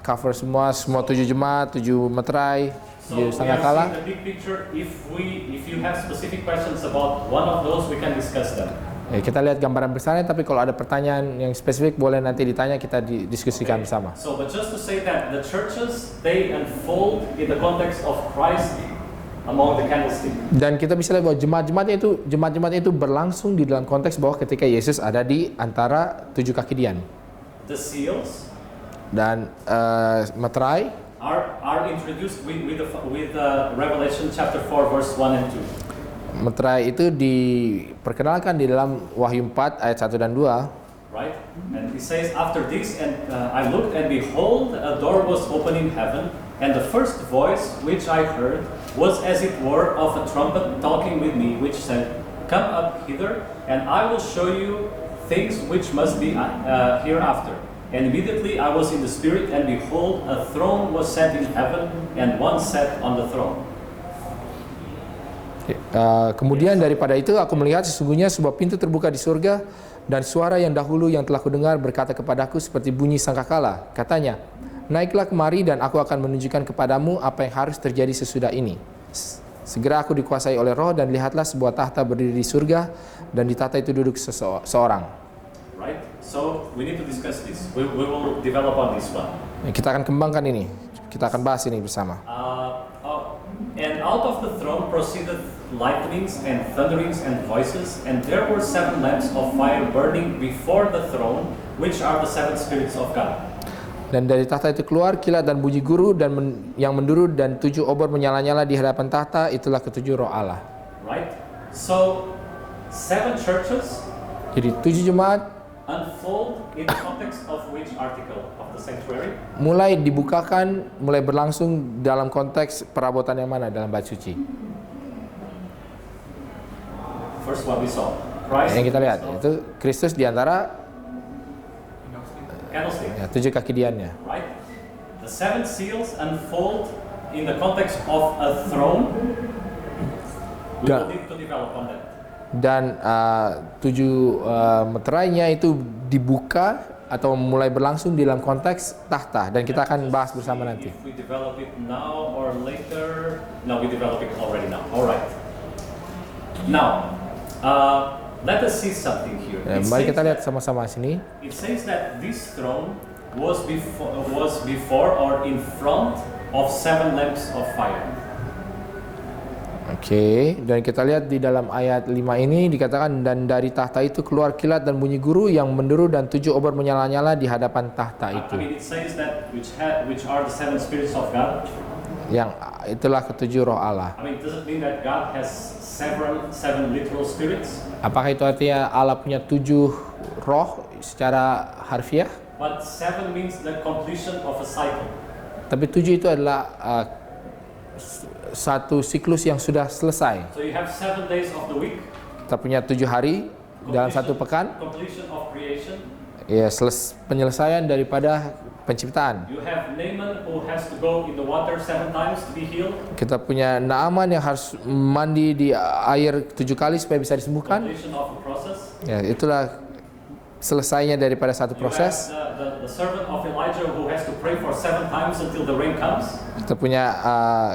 cover semua 7 jemaat, 7 meterai, So we 7 are sangkakala. seeing the big picture. If you have specific questions about one of those, we can discuss them. Kita lihat gambaran besarnya, tapi kalau ada pertanyaan yang spesifik boleh nanti ditanya, kita diskusikan bersama. So, but just to say that the churches they unfold in the context of Christ among the candlestick. Dan kita bisa lihat bahwa jemaat-jemaat itu berlangsung di dalam konteks bahwa ketika Yesus ada di antara 7 kaki dian. The seals Dan meterai are introduced with Revelation chapter 4 verse 1 and 2. Meterai itu diperkenalkan di dalam Wahyu 4 ayat 1 dan 2. Right? And it says, after this, and I looked, and behold, a door was opened in heaven, and the first voice which I heard was as it were of a trumpet talking with me, which said, come up hither, and I will show you things which must be hereafter. And immediately I was in the Spirit, and behold, a throne was set in heaven, and one sat on the throne. Kemudian daripada itu aku melihat sesungguhnya sebuah pintu terbuka di surga, dan suara yang dahulu yang telah kudengar berkata kepadaku seperti bunyi sangkakala. Katanya, naiklah kemari dan aku akan menunjukkan kepadamu apa yang harus terjadi sesudah ini. Segera aku dikuasai oleh Roh dan lihatlah sebuah tahta berdiri di surga, dan di tahta itu duduk seorang. Right? So we need to discuss this. We will develop on this one. Kita akan kembangkan ini. Kita akan bahas ini bersama. And out of the throne proceeded lightnings and thunderings and voices, and there were 7 lamps of fire burning before the throne, which are the 7 spirits of God. Dan dari tahta itu keluar kilat dan bunyi guru dan yang menduru dan 7 obor menyala-nyala di hadapan tahta, itulah ketujuh roh Allah. Right? So, 7 churches Jadi 7 jemaat unfold in the context of which article of the sanctuary? mulai dibukakan, mulai berlangsung dalam konteks perabotan yang mana dalam bait suci. First what we saw. Christ. Yang kita lihat itu Kristus di antara Candlestick. ya, 7 kaki diannya. Right? The 7 seals unfold in the context of a throne. We Da- will need to develop on that. Dan 7 meterainya itu dibuka atau mulai berlangsung di dalam konteks tahta, dan kita akan bahas bersama nanti. If we develop it now or later, no, we develop it already now. All right. Now, let us see something here. Mari kita lihat sama-sama sini. It says that this throne was before or in front of 7 lamps of fire. Oke, dan kita lihat di dalam ayat 5 ini dikatakan, dan dari tahta itu keluar kilat dan bunyi guru yang menderu dan 7 obor menyala-nyala di hadapan tahta I itu. mean, it says that which are the 7 spirits of God. Yang itulah ketujuh roh Allah. I mean, does it mean that God has seven literal spirits? Apakah itu artinya Allah punya 7 roh secara harfiah? But 7 means the completion of a cycle. Tapi 7 itu adalah satu siklus yang sudah selesai. So you have 7 days of the week. Kita punya 7 hari dalam satu pekan. Completion of creation. Ya, penyelesaian daripada penciptaan. You have Naaman who has to go in the water 7 times to be healed. Kita punya Naaman yang harus mandi di air 7 kali supaya bisa disembuhkan. Completion of a process. Ya, itulah selesainya daripada satu You proses. have the servant of Elijah who has to pray for 7 times until the rain comes. Kita punya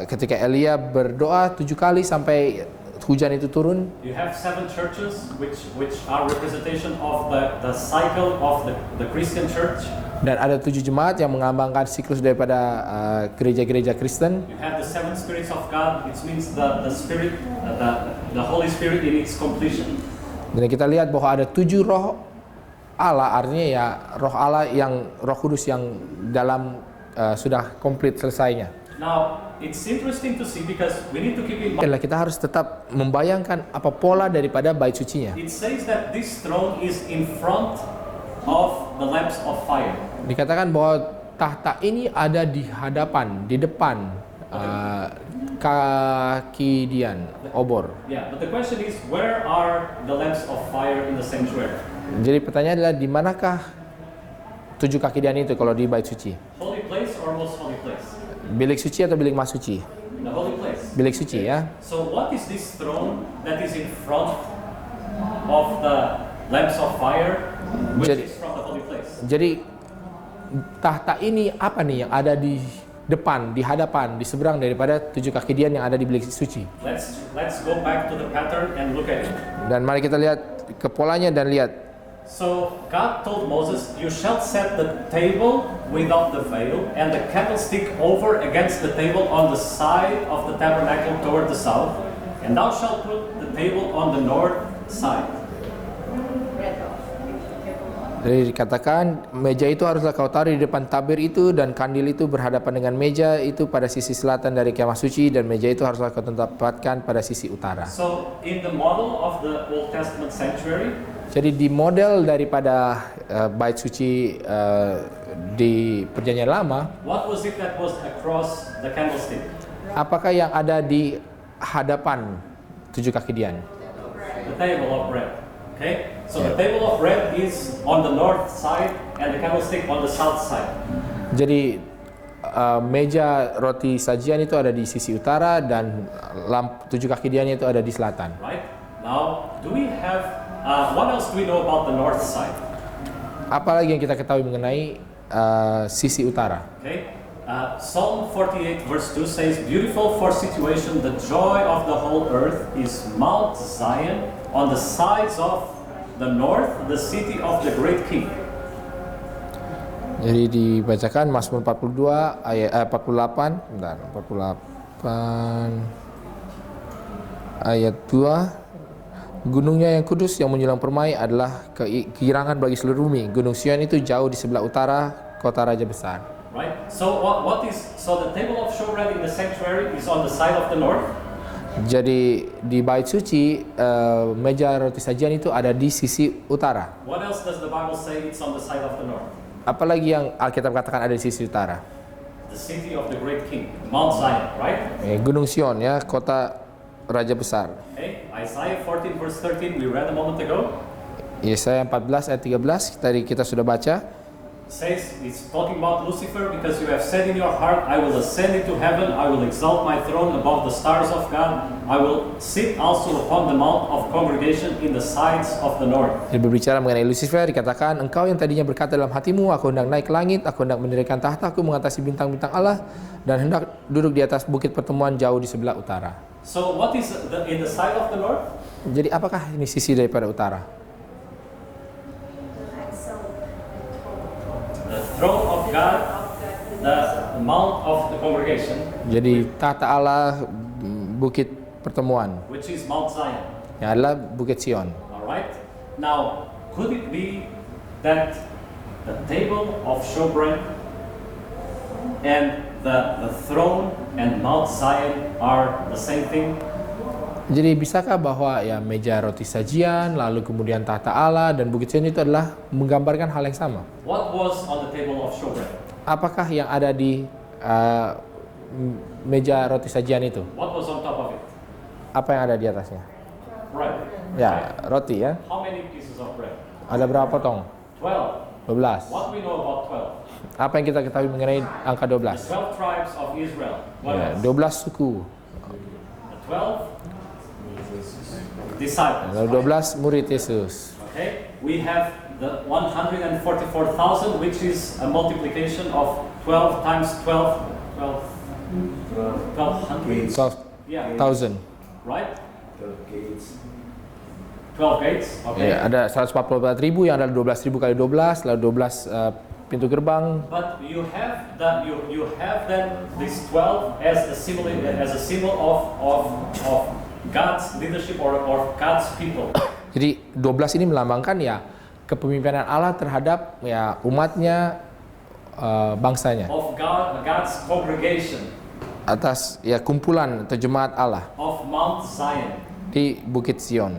ketika Elia berdoa 7 kali sampai hujan itu turun. You have 7 churches which are representation of the cycle of the Christian church. Dan ada 7 jemaat yang mengambangkan siklus daripada gereja-gereja Kristen. You have the 7 spirits of God, which means the spirit, the Holy Spirit in its completion. Dan kita lihat bahwa ada 7 roh Allah, artinya ya roh Allah yang Roh Kudus yang dalam sudah komplit selesainya. Now, it's interesting to see because we need to keep in mind. Adalah kita harus tetap membayangkan apa pola daripada bait sucinya. It says that this throne is in front of the lamps of fire. Dikatakan bahwa tahta ini ada di hadapan, di depan kaki dian, obor. Yeah, but the question is, where are the lamps of fire in the sanctuary? Jadi pertanyaan adalah di manakah 7 kaki dian itu kalau di bait suci? Holy place or most holy place? Bilik suci atau bilik mas suci? The holy place. Bilik suci ya. So what is this throne that is in front of the lamps of fire, which Jadi- is from the holy place? Jadi tahta ini apa nih yang ada di depan, di hadapan, di seberang daripada 7 kaki dian yang ada di bilik suci? Let's go back to the pattern and look at it. Dan mari kita lihat ke polanya dan lihat. So God told Moses, "You shall set the table without the veil and the candlestick over against the table on the side of the tabernacle toward the south, and thou shalt put the table on the north side." Jadi dikatakan meja itu haruslah kau taruh di depan tabir itu, dan kandil itu berhadapan dengan meja itu pada sisi selatan dari kemah suci, dan meja itu haruslah kau tempatkan pada sisi utara. So in the model of the Old Testament sanctuary, Jadi di model daripada bait suci di Perjanjian Lama, what was it that was across the candlestick? apakah yang ada di hadapan 7 kaki dian? The table of bread. Okay? So the table of bread is on the north side and the candlestick on the south side. Jadi meja roti sajian itu ada di sisi utara, dan 7 kaki diannya itu ada di selatan. Right? Now, do we have what else do we know about the north side? Apalagi yang kita ketahui mengenai sisi utara? Okay? Psalm 48 verse 2 says, "Beautiful for situation, the joy of the whole earth is Mount Zion on the sides of the north, the city of the great king." Jadi dibacakan Mazmur 42 ayat 48, bentar, 48 ayat 2. Gunungnya yang kudus yang menjulang permai adalah kegirangan bagi seluruh bumi. Gunung Sion itu jauh di sebelah utara, kota raja besar. Right? So the table of showbread in the sanctuary is on the side of the north. Jadi di bait suci meja roti sajian itu ada di sisi utara. What else does the Bible say it's on the side of the north? Apalagi yang Alkitab katakan ada di sisi utara? The city of the great king, Mount Zion, right? Gunung Sion ya, kota raja besar. Okay, Isaiah 14 verse 13 we read a moment ago. Yesaya 14 ayat 13 tadi kita sudah baca. Says it's talking about Lucifer, because you have said in your heart, I will ascend into heaven, I will exalt my throne above the stars of God, I will sit also upon the mount of congregation in the sides of the north. Jadi berbicara mengenai Lucifer dikatakan, engkau yang tadinya berkata dalam hatimu, aku hendak naik ke langit, aku hendak mendirikan tahtaku mengatasi bintang-bintang Allah, dan hendak duduk di atas bukit pertemuan jauh di sebelah utara. So what is in the side of the north? Jadi apakah ini sisi daripada utara? The throne of God, the mount of the congregation, Jadi tahta Allah, bukit pertemuan, which is Mount Zion. yang adalah bukit Sion. Alright? Now, could it be that the table of showbread and the throne and Mount Zion are the same thing? Jadi bisakah bahwa ya meja roti sajian, lalu kemudian tahta Allah dan bukit Sion itu adalah menggambarkan hal yang sama? What was on the table of showbread? Apakah yang ada di meja roti sajian itu? What was on top of it? Apa yang ada di atasnya? Bread. Ya, roti ya. How many pieces of bread? Ada berapa potong? 12. 12. What we know about 12? Apa yang kita ketahui mengenai angka The 12? 12 tribes of Israel. What Ya, else? 12 suku. The 12 disciples. Lalu right? 12 murid Yesus. Okay, we have the 144,000, which is a multiplication of 12 times 12, 1200. 12,000. Yeah, right? 12 gates. Okay. Ya, ada 144.000 yang adalah 12.000 kali 12, lalu 12 pintu gerbang. But you have then this 12 as a symbol of God's leadership or God's people. Jadi 12 ini melambangkan ya kepemimpinan Allah terhadap ya umatnya, bangsanya, Of God's congregation, atas ya kumpulan atau jemaat Allah of Mount Zion, di Bukit Sion.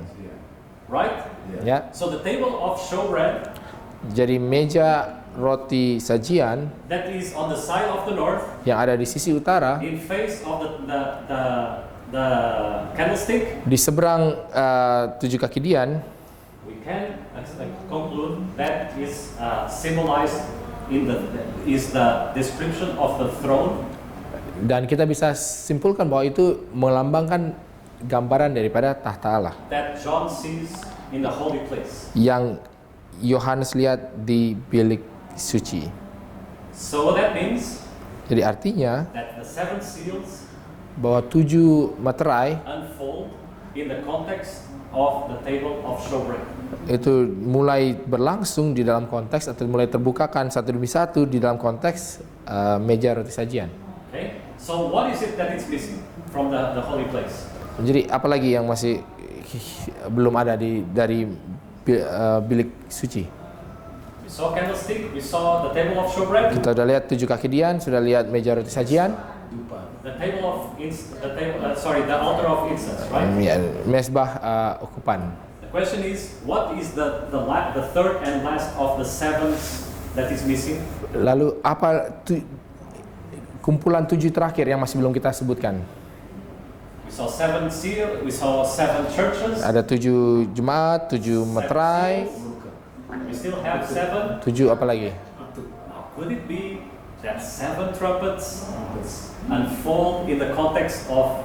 right? Ya, So the table of showbread jadi meja roti sajian that is on the side of the north, yang ada di sisi utara, in face of the candlestick, di seberang 7 kaki dian, we can conclude that is symbolized is the description of the throne, dan kita bisa simpulkan bahwa itu melambangkan gambaran daripada tahta Allah that John sees in the holy place. yang Yohanes lihat di bilik suci. So that means Jadi artinya that the seven seals bahwa 7 materai unfold in the context of the table of showbread. itu mulai berlangsung di dalam konteks atau mulai terbukakan satu demi satu di dalam konteks meja roti sajian. Okay? So what is it that is missing from the holy place? Jadi apalagi yang masih belum ada dari bilik suci? We saw candlestick, we saw the table of showbread, Kita sudah lihat 7 kaki dian, sudah lihat meja roti sajian, the altar of incense, right? ya, mesbah ukupan. The question is, what is the third and last of the seven that is missing? Lalu apa kumpulan 7 terakhir yang masih belum kita sebutkan? We saw seven seals, we saw seven churches, Ada 7 jemaat, 7 seven materai, seals. We still have seven. 7 apa lagi? Now, could it be that seven trumpets unfold in the context of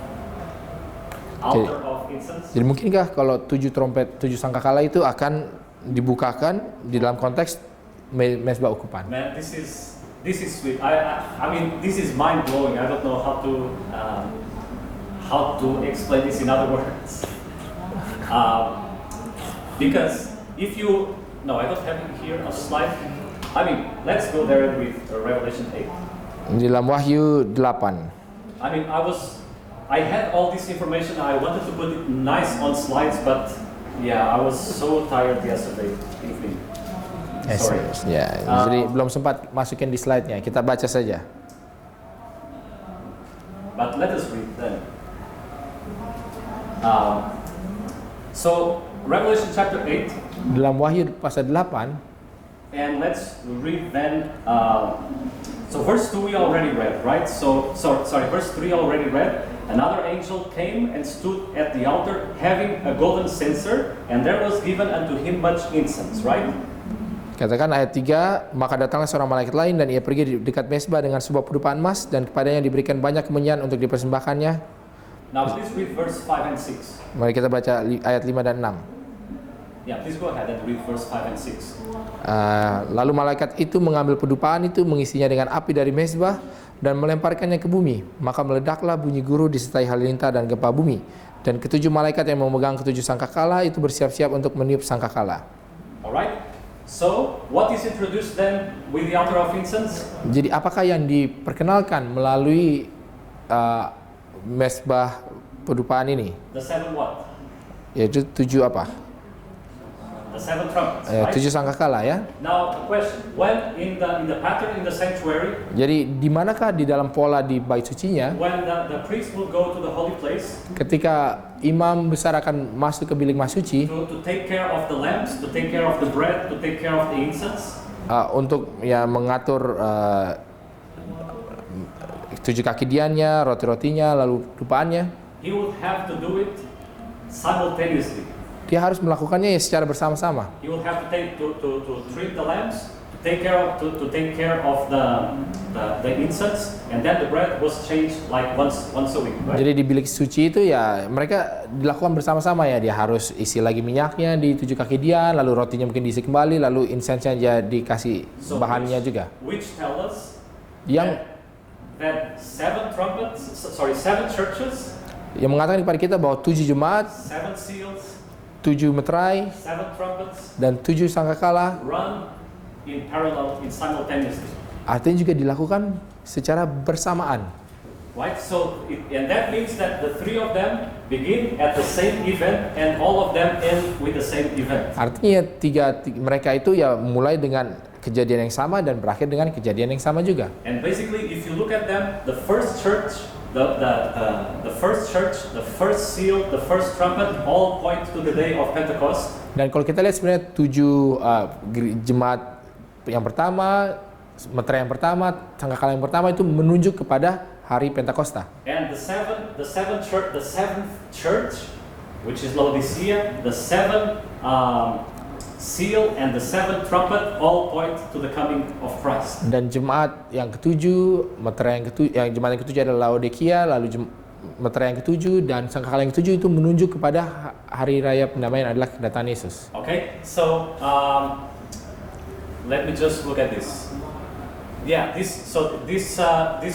altar of incense? Jadi mungkinkah kalau 7 trompet, 7 sangkakala itu akan dibukakan di dalam konteks mesbah ukupan? Man, this is sweet. I mean, this is mind blowing. I don't know how to explain this in other words. Because if you I don't have here a slide. I mean, let's go there with Revelation 8. Di dalam Wahyu 8. I mean, I had all this information. I wanted to put it nice on slides, but yeah, I was so tired yesterday evening. Sorry. Ya, jadi belum sempat masukin di slide-nya. Kita baca saja. But let us read then. So Revelation chapter 8, Dalam Wahyu pasal 8, and let's read then. So verse 2 we already read, right? Sorry, verse 3 already read. Another angel came and stood at the altar, having a golden censer, and there was given unto him much incense, right? katakan ayat 3, maka datanglah seorang malaikat lain dan ia pergi di dekat mesbah dengan sebuah pedupaan emas dan kepadanya diberikan banyak kemenyan untuk dipersembahkannya. Now please read verse 5 and 6. Mari kita baca ayat 5 dan 6. Yeah, please go ahead and read verse 5 and 6. Lalu malaikat itu mengambil pedupaan itu, mengisinya dengan api dari mesbah dan melemparkannya ke bumi. Maka meledaklah bunyi guru disertai halilintar dan gempa bumi. Dan ketujuh malaikat yang memegang ketujuh sangkakala itu bersiap-siap untuk meniup sangkakala. Alright? So, what is introduced then with the altar of incense? Jadi apakah yang diperkenalkan melalui mesbah pedupaan ini? The seven what? Yaitu tujuh apa? The seven trumpets, right? Tujuh sangkakala ya. Now, a question. When in the pattern in the sanctuary, Jadi di manakah di dalam pola di bait sucinya when the priest will go to the holy place ketika imam besar akan masuk ke bilik masuci to take care of the lamps, to take care of the bread, to take care of the incense, untuk ya mengatur tujuh kaki diannya, roti-rotinya, lalu dupaannya, he would have to do it simultaneously. dia harus melakukannya ya secara bersama-sama. He will have to trim the lamps, to take care of the incense, and then the bread was changed like once a week, right? Jadi di bilik suci itu ya mereka dilakukan bersama-sama ya. Dia harus isi lagi minyaknya di tujuh kaki dian, lalu rotinya mungkin diisi kembali, lalu incense-nya aja dikasih bahannya juga. Which tell us Yang that seven churches, yang mengatakan kepada kita bahwa tujuh jemaat, seven seals, tujuh meterai, seven trumpets dan tujuh sangkakala run in parallel, simultaneously. artinya juga dilakukan secara bersamaan. Right? So, and that means that the three of them begin at the same event and all of them end with the same event. Artinya mereka itu ya mulai dengan kejadian yang sama dan berakhir dengan kejadian yang sama juga. And basically, if you look at them, the first church, the first seal, the first trumpet, all point to the day of Pentecost. Dan kalau kita lihat sebenarnya tujuh jemaat yang pertama, meterai yang pertama, sangkakala yang pertama itu menunjuk kepada hari Pentakosta. And the seventh church, which is Laodicea, the seventh seal and the seventh trumpet all point to the coming of Christ. Dan jemaat yang ketujuh, meterai jemaat yang ketujuh adalah Laodikia, lalu meterai yang ketujuh dan sangkakala yang ketujuh itu menunjuk kepada hari raya pendamaian adalah kedatangan Yesus. Okay, so let me just look at this. Yeah, this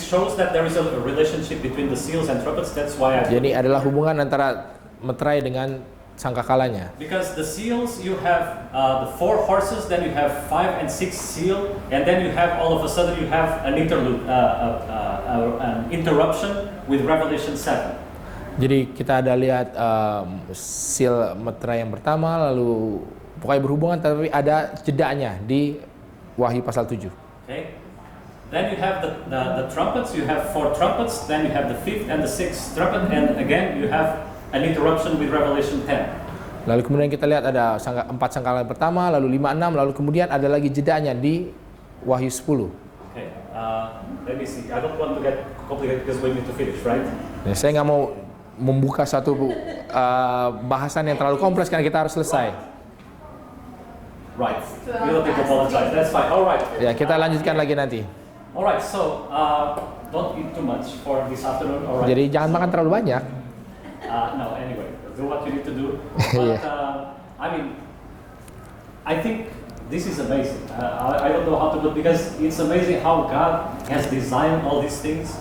shows that there is a relationship between the seals and trumpets. That's why Jadi adalah hubungan antara meterai dengan sangkakalanya. Because the seals, you have the four horses, then you have 5 and 6 seal, and then you have all of a sudden you have an interlude, an interruption with Revelation 7. Jadi kita ada lihat seal meterai yang pertama, lalu pokoknya berhubungan, tapi ada jedanya di Wahyu pasal 7. Okay. Then you have the trumpets. You have 4 trumpets. Then you have the 5th and the 6th trumpet, and again you have an interruption with Revelation 10. Lalu kemudian kita lihat ada 4 sangkakala yang pertama, lalu 5, 6, lalu kemudian ada lagi jedanya di Wahyu 10. Okay. Let me see. I don't want to get complicated because we need to finish, right? Nah, saya nggak mau membuka satu bahasan yang terlalu kompleks karena kita harus selesai. Right. You don't need to apologize. That's fine. All right. Ya, kita lanjutkan lagi nanti. All right. So don't eat too much for this afternoon. All right. Jadi jangan makan terlalu banyak. No, anyway, do what you need to do. But I mean, I think this is amazing. I don't know how to do it because it's amazing how God has designed all these things.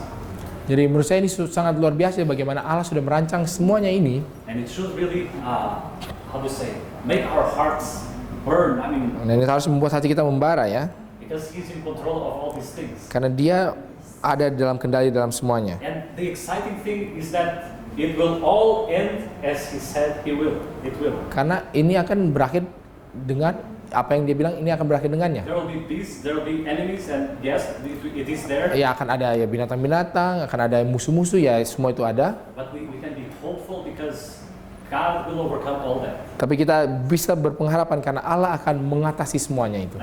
Jadi menurut saya ini sangat luar biasa bagaimana Allah sudah merancang semuanya ini. And it should really, how to say, make our hearts burn. I mean, Dan itu harus membuat hati kita membara ya. because He's in control of all these things. Karena Dia ada dalam kendali dalam semuanya. And the exciting thing is that it will all end as He said He will. It will. Karena ini akan berakhir dengan apa yang dia bilang ini akan berakhir dengannya. There will be beasts, there will be enemies, and yes, it is there. Ya akan ada ya binatang-binatang, akan ada musuh-musuh, ya semua itu ada. But we can be hopeful because God will overcome all that. Tapi kita bisa berpengharapan karena Allah akan mengatasi semuanya itu.